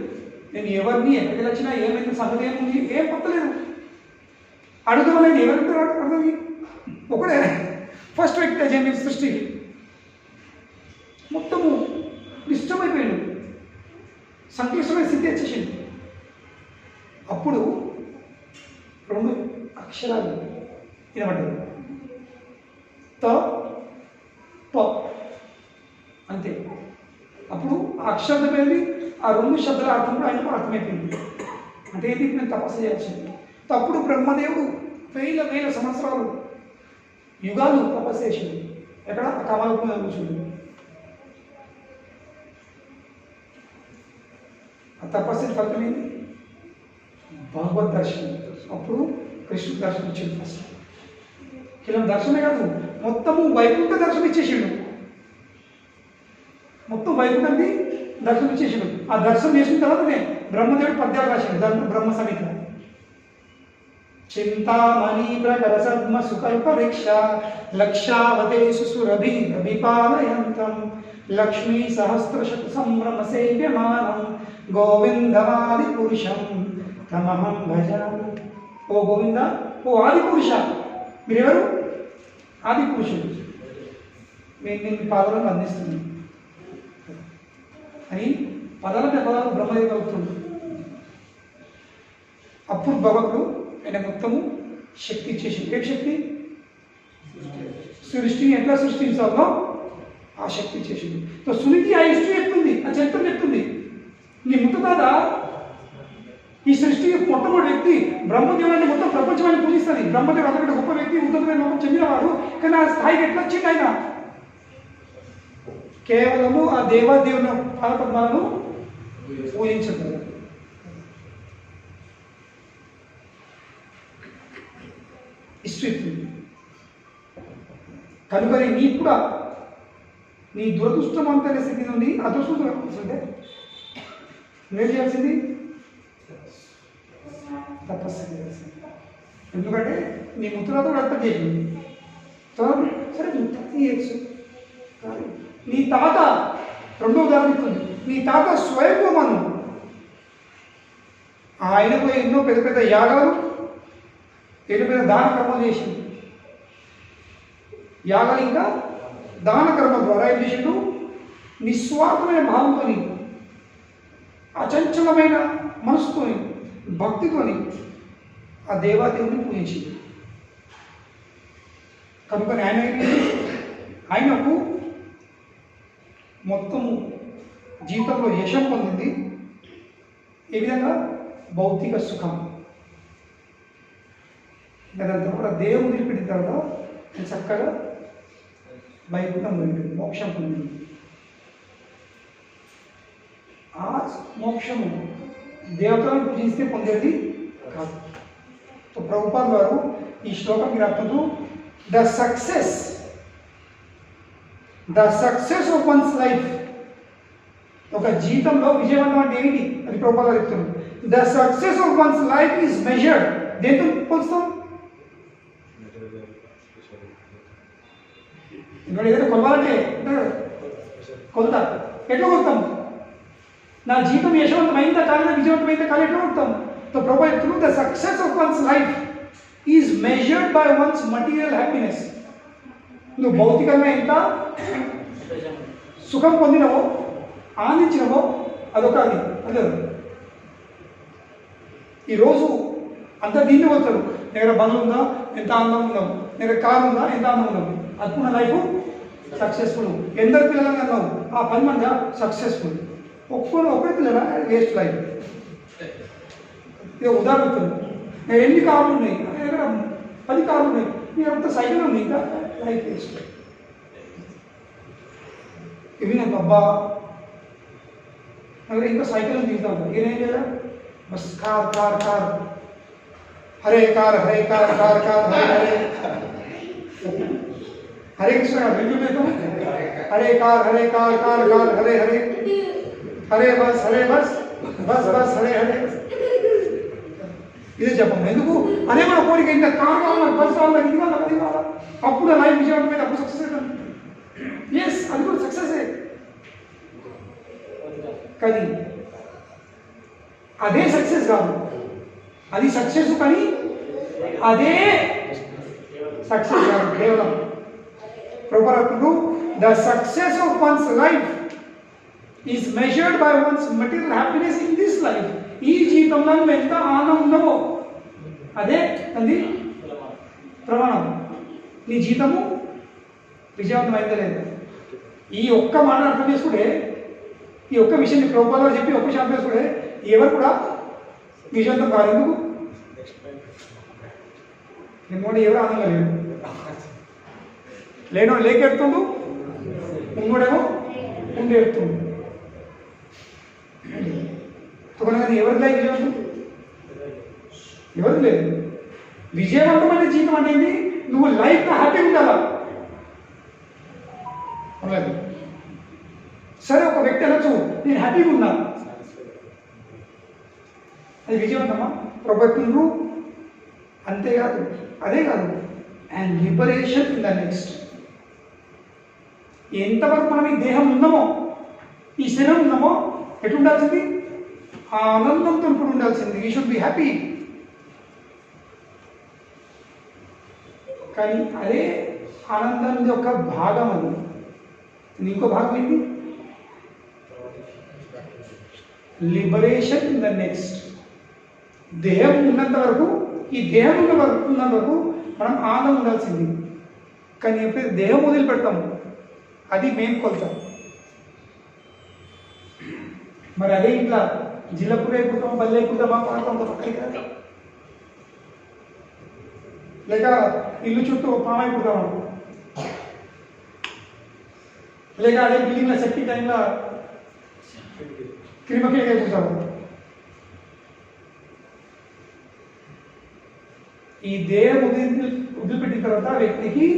నేను ఎవరిని ఎక్కడికి వచ్చినా ఏమైంది సంగతి ఏముంది ఏం కొత్తలేదు. అడుగుతామని ఎవరికి అడుగుతుంది? ఒకడే ఫస్ట్ వ్యక్తి జన్మ సృష్టికి మొత్తము డిస్టర్బ్ అయిపోయాడు, సంక్లిష్టమైన స్థితి వచ్చేసింది. అప్పుడు 2 అక్షరాలు వినబడ్డాయి, త ప అంతే. అప్పుడు ఆ అక్షరం పేరు ఆ 2 శబ్దాల అర్థం కూడా ఆయనకు అర్థమైపోయింది. అంటే ఇది నేను తపస్సు చేయాల్సింది. అప్పుడు బ్రహ్మదేవుడు వేల సంవత్సరాలు యుగాలు తపస్సు చేసింది. ఎక్కడ? కమలపు కూర్చుంది. ఆ తపస్సు ఫలితం ఏంటి? భగవద్ దర్శనం. అప్పుడు కృష్ణుడు దర్శనం ఇచ్చింది. ఫస్ట్ కేవలం దర్శనమే కాదు, మొత్తము వైకుంఠ దర్శనం ఇచ్చేసిండు. మొత్తం వైకుంఠాన్ని దర్శనం ఇచ్చేసిండు. ఆ దర్శనం చేసిన తర్వాతనే బ్రహ్మదేవుడు పద్యాలు రాసిండు, దాంట్లో బ్రహ్మ సమేత. చింతామణి ప్రకర సద్మ సుకల్ప వృక్ష లక్షావతేషు సురభిరభిపాలయంతం లక్ష్మీ సహస్రశత సంభ్రమ సేవ్యమానం గోవిందమాది పురుషం తమహం భజామి. ఓ గోవింద, ఓ ఆది పురుష, మీరెవరు? ఆది పురుషుడు. నేను మీ పాదాలను అందిస్తున్నాను అని పదాల పదాలు బ్రహ్మదేవి కలుగుతుంది. అప్పుడు భగవతుడు ఆయన మొత్తము శక్తి ఇచ్చేసింది. ఏం శక్తి? సృష్టిని ఎట్లా సృష్టించాలో ఆ శక్తి ఇచ్చేసింది. సో సునీతి ఆ హిస్టరీ చెప్తుంది, ఆ చరిత్ర చెప్తుంది. నీ ముత్తతాత ఈ సృష్టికి మొట్టమొదటి వ్యక్తి బ్రహ్మదేవుని మొత్తం ప్రపంచమాన్ని పూజిస్తుంది. బ్రహ్మదేవుడు అంతకంటే గొప్ప వ్యక్తి, ఉన్నతమైన లోకం చెందినవాడు. కానీ ఆ స్థాయికి ఎట్లా వచ్చింది ఆయన? కేవలము ఆ దేవాదేవుని పాదపద్మాలను పూజించదు. హిస్టరీ కనుకనే నీకు కూడా నీ దురదృష్టవంతమైన స్థితి నుండి అదృష్టం అంటే నువ్వేం చేయాల్సింది? తపస్సు చేయాల్సింది. ఎందుకంటే నీ ముత్తులతో అర్థం చేసింది. సరే నువ్వు తప్పు చేయొచ్చు. నీ తాత రెండో ఉదాహరణ ఇస్తుంది. నీ తాత స్వయంభూమను, ఆయనకు ఎన్నో పెద్ద పెద్ద యాగాలు, పెద్ద పెద్ద దాన కర్మలు చేసింది. యాగాలు ఇంకా దాన కర్మ ద్వారా ఏం చేసిండు? నిస్వార్థమైన భావంతో, అచంచలమైన మనసుతో, భక్తితోని ఆ దేవాదేవుని పూజించింది. కనుక ఆయనకు మొత్తము జీవితంలో యశం పొందింది. ఏ విధంగా? భౌతిక సుఖం. దాని తర్వాత దేవుడు వదిలిపెట్టిన తర్వాత చక్కగా వైకుంఠం పొందింది, మోక్షం పొందింది. ఆ మోక్షము దేవతలను పూజిస్తే పొందేది కాదు. ప్రభుపాద గారు ఈ శ్లోకం మీరు అర్థం, the success of one's life, ఒక జీవితంలో విజయవంతం అంటే ఏంటి అది ప్రభుపాద గారు చెప్తున్నారు. The success of one's life is measured. దేంతో పోల్స్తాం? ఇక్కడ ఏదైనా కొలవాలంటే కొలత ఎట్లా కొలుతాం? నా జీవితం యశవంతమైందా కాలేదా, విజయవంతమైందా కాలేదు, ఎట్లా కొలుతాం? సో ప్రభు చెప్తున్నారు, the success of one's life is measured by once material happiness. నువ్వు భౌతికంగా ఎంత సుఖం పొందినవో, ఆనందించినవో అదొక అది అందరు ఈరోజు అంతా దీన్ని పోతారు. దగ్గర బండ్లు ఉందా, ఎంత ఆనందం ఉన్నావు, దగ్గర కారు ఉందా, ఎంత ఆనందం ఉన్నావు, అనుకున్న లైఫ్ సక్సెస్ఫుల్. ఎందరు పిల్లలు అన్నావు, ఆ 10 మంది సక్సెస్ఫుల్. ఒకరి పిల్లల వేస్ట్ లైఫ్. ఇది ఉదాహరణ. నేను ఎన్ని కార్లు ఉన్నాయి, నా దగ్గర 10 కార్లు ఉన్నాయి, నేను అంత సైకిల్ ఉంది, ఇంకా లైఫ్ వేస్ట్. ఇవి నాకు అబ్బా అక్కడ ఇంకా సైకిల్ దిగుతాం, ఈయనేం చేయాలి? Bus car car car, Hare car Hare car car car Hare Hare, Hare Krishna రెండు పెడతాం. Hare car Hare car car car Hare Hare, Hare bus bus bus Hare Hare. ఇదే చెప్పం. ఎందుకు? అదే మన కోరిక. ఇంకా కార్ కావాలి, బస్ కావాలి, ఇది కావాలి, అది కావాలి. అప్పుడు లైఫ్ విజయవంతమైన, అప్పుడు సక్సెస్ అవుతాం. ఎస్, అది కూడా సక్సెసే. కానీ అదే సక్సెస్ కాదు. అది సక్సెస్ కానీ అదే సక్సెస్ కాదు. కేవలం ప్రభువు the success of one's life is measured by once material happiness in this life. ఈ జీవితంలో నువ్వు ఎంత ఆనందం ఉండవో అదే అది ప్రమాణం. నీ జీవితము విజయవంతమైందా లేదా? ఈ ఒక్క మాట అర్థం చేసుకుంటే, ఈ ఒక్క విషయాన్ని ప్రభుపాదాలు చెప్పి ఒక్క విషయం అర్థం చేసుకుంటే ఎవరు కూడా విజయవంతం కాదు. ఎందుకు? ఎందుకంటే ఎవరు ఆనందంగా లేను లేకెడుతుండు, ముంగడేమో ముందు ఎడుతుండు. కానీ ఎవరి లైఫ్ విజయవంతం? ఎవరు లేదు. విజయవంతమైన జీవితం అనేది నువ్వు లైఫ్లో హ్యాపీగా ఉండాలా. అలాగే సరే, ఒక వ్యక్తి అనొచ్చు నేను హ్యాపీగా ఉన్నా, అది విజయవంతమా? ప్రభుత్వం అంతేకాదు, అదే కాదు, and liberation in the next. ఎంతవరకు మనం ఈ దేహం ఉన్నామో, ఈ శరీరం ఉన్నామో, ఎట్లుండాల్సింది? ఆ ఆనందంతో ఇప్పుడు ఉండాల్సింది. You should be happy. కానీ అదే ఆనందం యొక్క భాగం అది. ఇంకో భాగం ఏంటి? Liberation in the next. దేహం ఉన్నంత వరకు, ఈ దేహం ఉన్నంత వరకు మనం ఆనందం ఉండాల్సింది. కానీ ఎప్పుడైతే దేహం వదిలిపెడతాము, అది మేము కొలుతాం. మరి అదే ఇట్లా జిల్లపూర ఎక్కుతాం, బల్లె ఎక్కుతామా, పాడతాం కదా, లేక ఇల్లు చుట్టూ పామ ఎక్కుతామా, లేక అదే బిల్డింగ్ల సెఫ్టీ టైంలో క్రిమకేగా ఎక్కుతాము. ఈ దేహం వదిలిపెట్టిన తర్వాత వ్యక్తికి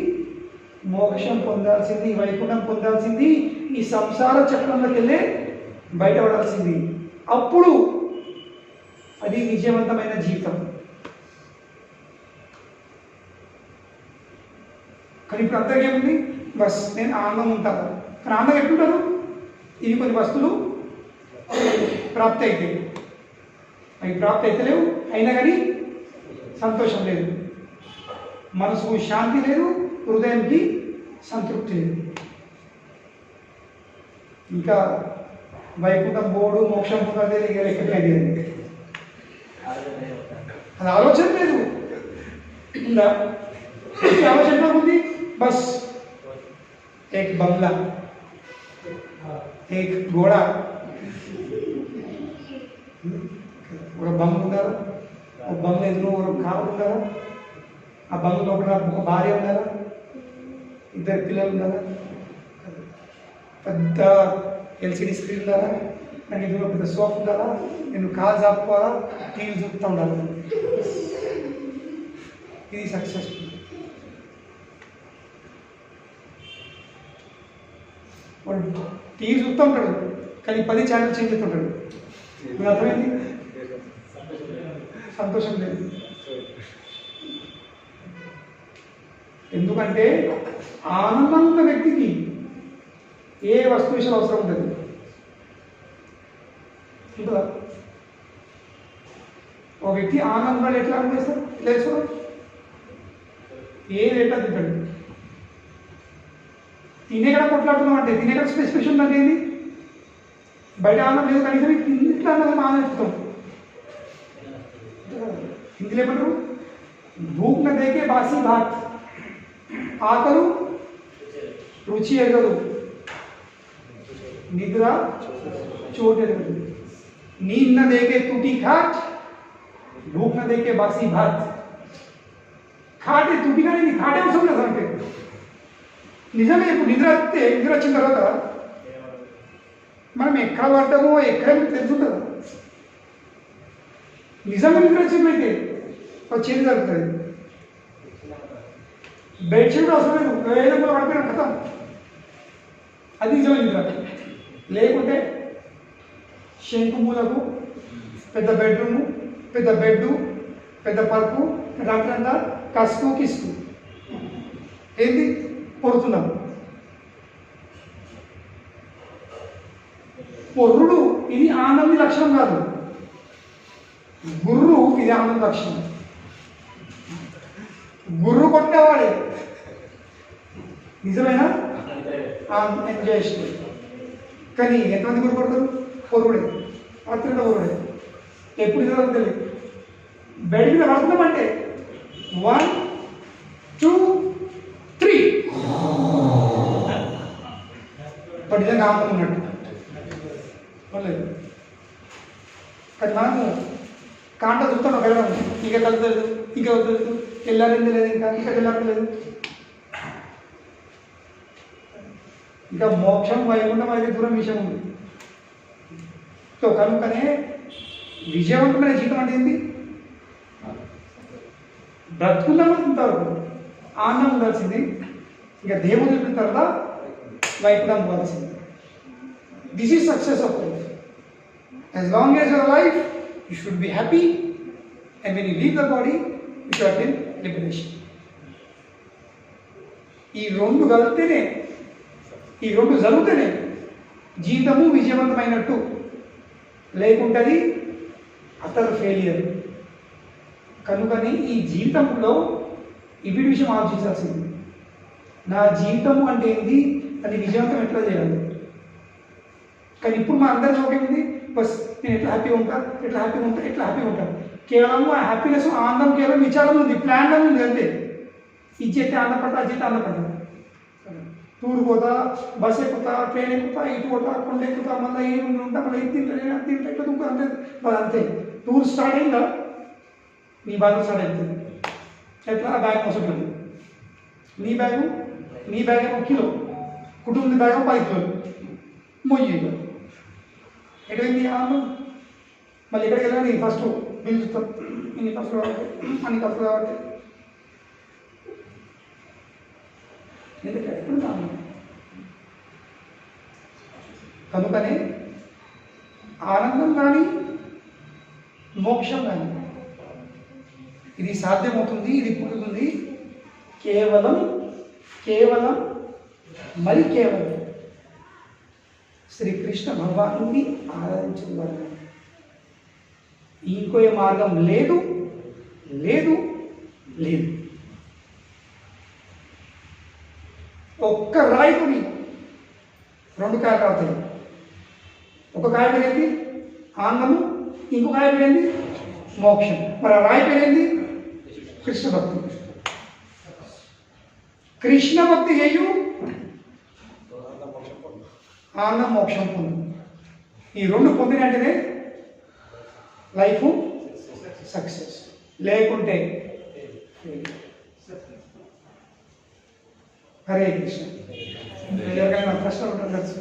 మోక్షం పొందాల్సింది, వైకుంఠం పొందాల్సింది, ఈ సంసార చక్రంలోకి వెళ్ళే బయటపడాల్సింది. అప్పుడు అది విజయవంతమైన జీవితం. కానీ ఇప్పుడు అంతగా ఏముంది? బస్ నేను ఆనందం ఉంటాను. కానీ ఆనందం ఎట్లుంటారు? ఇవి కొన్ని వస్తువులు ప్రాప్తి అయితే, అవి ప్రాప్తి అయితే లేవు, అయినా కానీ సంతోషం లేదు, మనసుకు శాంతి లేదు, హృదయానికి సంతృప్తి లేదు. ఇంకా వైకుంఠం పోడు, మోక్షం పొందే ఎక్కడికి అది ఆలోచన లేదు. ఉందా? ఆలోచన ఉంది. బస్ ఏక్ బంగ్లా, ఏక్ గోడ, ఒక బంగ్ ఉండాలా, ఒక బంగ్ ఎదురు ఒక కారు ఉండాలా, ఆ బంగ్ లోపల ఒక భార్య ఉండాలా, ఇద్దరు పిల్లలు ఉండాలా, పెద్ద ఎల్సిడి స్క్రీన్ ఉండాలా, నాకు ఎదురు పెద్ద సోఫ్ ఉండాలా, నేను కాలు చాపుకోవాలా, టీవీ చూపుతూ ఉండాలి. ఇది సక్సెస్ఫుల్. వాడు టీవీ చూస్తూ ఉంటాడు, కానీ 10 ఛానల్ చేంజ్ చేస్తుంటాడు. మీకు అర్థమైంది? సంతోషం లేదు. ఎందుకంటే ఆనందం ఉన్న వ్యక్తికి ఏ వస్తు విషయం అవసరం ఉంటుంది. ఉంటుందా? ఒక వ్యక్తి ఆనందంగా ఎట్లా అనుభవిస్తారు తెలుసు. ఏది ఎట్లా తింటాడు. తినేకడ కొట్లాడుతున్నాం అంటే తినేకడ స్పెసిఫికేషన్ అంటే ఏంది? బయట ఆనందం లేదు, కనీసం ఇంట్లో అన్నది ఆనందిస్తాం. హిందీలో ఏమంటారు? భూక్ న దేకే బాసి భాత్, ఆకలు రుచి ఎరగదు, నిద్ర చోటు ఎరగదు. नींद न देके टूटी खाट, भूख न देके बासी भात. खाटे टूटी का नहीं, खाटे అవసరం లేదు అంటే నిజమే. ఇప్పుడు నిద్ర వచ్చిన తర్వాత మనం ఎక్కడ పడ్డామో ఎక్కడ తెలుసుంటుందా? నిజంగా నిద్ర వచ్చినట్లయితే చేతి జరుగుతుంది. బెడ్షీట్ అవసరం లేదు, ఏదో కూడా పడిపోయిన కథ, అది నిజమైన నిద్ర. లేకుంటే శంకుమూలకు పెద్ద బెడ్రూము, పెద్ద బెడ్డు, పెద్ద పరుపు, రాత్రంతా కసుకు కిసుకు, ఏంది పొరుతున్నాం. పొర్రుడు ఇది ఆనంది లక్షణం కాదు, గుర్రు ఇది ఆనంద లక్షణం. గుర్రు కొట్టేవాడే నిజమేనా ఎంజాయ్ చేస్తుంది. కానీ ఎంతమంది గుర్రు కొడతారు? పొరుడే, అత్యంత పొరుడే. ఎప్పుడు ఇదో తెలియదు. బెడ్ మీద పడుతున్నామంటే 1 2 3 పడి నిజంగా ఆనందం ఉన్నట్టు లేదు. కానీ మనము కాంట చూస్తాం వెళ్ళడం, ఇంకా కలుగుతుంది, ఇంకా వద్దు, వెళ్ళారింది లేదు, ఇంకా వెళ్ళారలేదు. ఇంకా మోక్షం వైకుంఠం అనేది దూరం విషయం ఉంది. సో కనుకనే విజయవంతమైన జీవితం అంటే ఏంటి? బ్రతుకున్నంతవరకు ఆనందం ఉండాల్సింది. ఇంకా దేవుడు చెప్పిన తర్వాత వైకుంఠం పోవాల్సింది. This is success of life. As long as your life you should be happy, and when you leave the body which are in liberation. ఈ రెండు కలిపితేనే, ఈ రెండు జరిగితేనే జీవితము విజయవంతమైనట్టు, లేకుంటది అతర్ ఫెయిలియర్. కనుకని ఈ జీవితంలో ఇవి విషయం ఆలోచించాల్సింది. నా జీవితము అంటే ఏంటి, అది విజయవంతం ఎట్లా చేయాలి. కానీ ఇప్పుడు మా అందరి సౌక్యం ఉంది, బస్ నేను ఎట్లా హ్యాపీగా ఉంటాను, ఎట్లా హ్యాపీగా ఉంటాను, ఎట్లా హ్యాపీగా ఉంటాను. కేవలం ఆ హ్యాపీనెస్, ఆనందం కేవలం విచారం ఉంది, ప్లాన్లో ఉంది అంతే. ఇది చేస్తే ఆనందపడతా, అది చేస్తే ఆనందపడతా. టూర్ పోతా, బస్ ఎక్కుతా, ట్రైన్ ఎక్కుతా, ఇటు పోతా, కొండ ఎక్కుతా, మళ్ళీ ఏమి ఉంటా, మళ్ళీ ఇది తింటా, అది తింటా, ఇట్లా దుంకా అంటే అంతే. టూర్ స్టార్ట్ అయిందా నీ బాధ స్టార్ట్ అవుతుంది. ఎట్లా బ్యాగ్ మోసట్లేదు. నీ బ్యాగ్ 1 కిలో, కుటుంబ బ్యాగ్ 10 కిలోలు మొయ్యి. ఎక్కడైంది ఆనందం? మళ్ళీ ఎక్కడికి వెళ్ళాలి? ఫస్ట్ బిల్ చూస్తాం, ఇన్ని ఖర్చులు కాబట్టి, అన్ని ఖర్చులు కాబట్టి. ఎందుకంటే ఎక్కడ ఆనందం? కనుకనే ఆనందం కానీ మోక్షం కానీ ఇది సాధ్యమవుతుంది, ఇది పుట్టుతుంది కేవలం మరి కేవలం శ్రీకృష్ణ భగవానుని ఆరాధించడం వల్ల. ఇంకో మార్గం లేదు లేదు లేదు. ఒక్క రాయితోని 2 కాయలు అవుతాయి. ఒక కాయ పేరేంది ఆనందము, ఇంకో కాయ పేరేంది మోక్షం. మరి ఆ రాయి పేరేంది కృష్ణ భక్తి. కృష్ణ భక్తి చేయు ఆనందం మోక్షం పొందు. ఈ 2 పొందినంటేనే లైఫ్ సక్సెస్, లేకుంటే హరే కృష్ణ. ఎవరికైనా ప్రశ్నలు ఉంటుంది.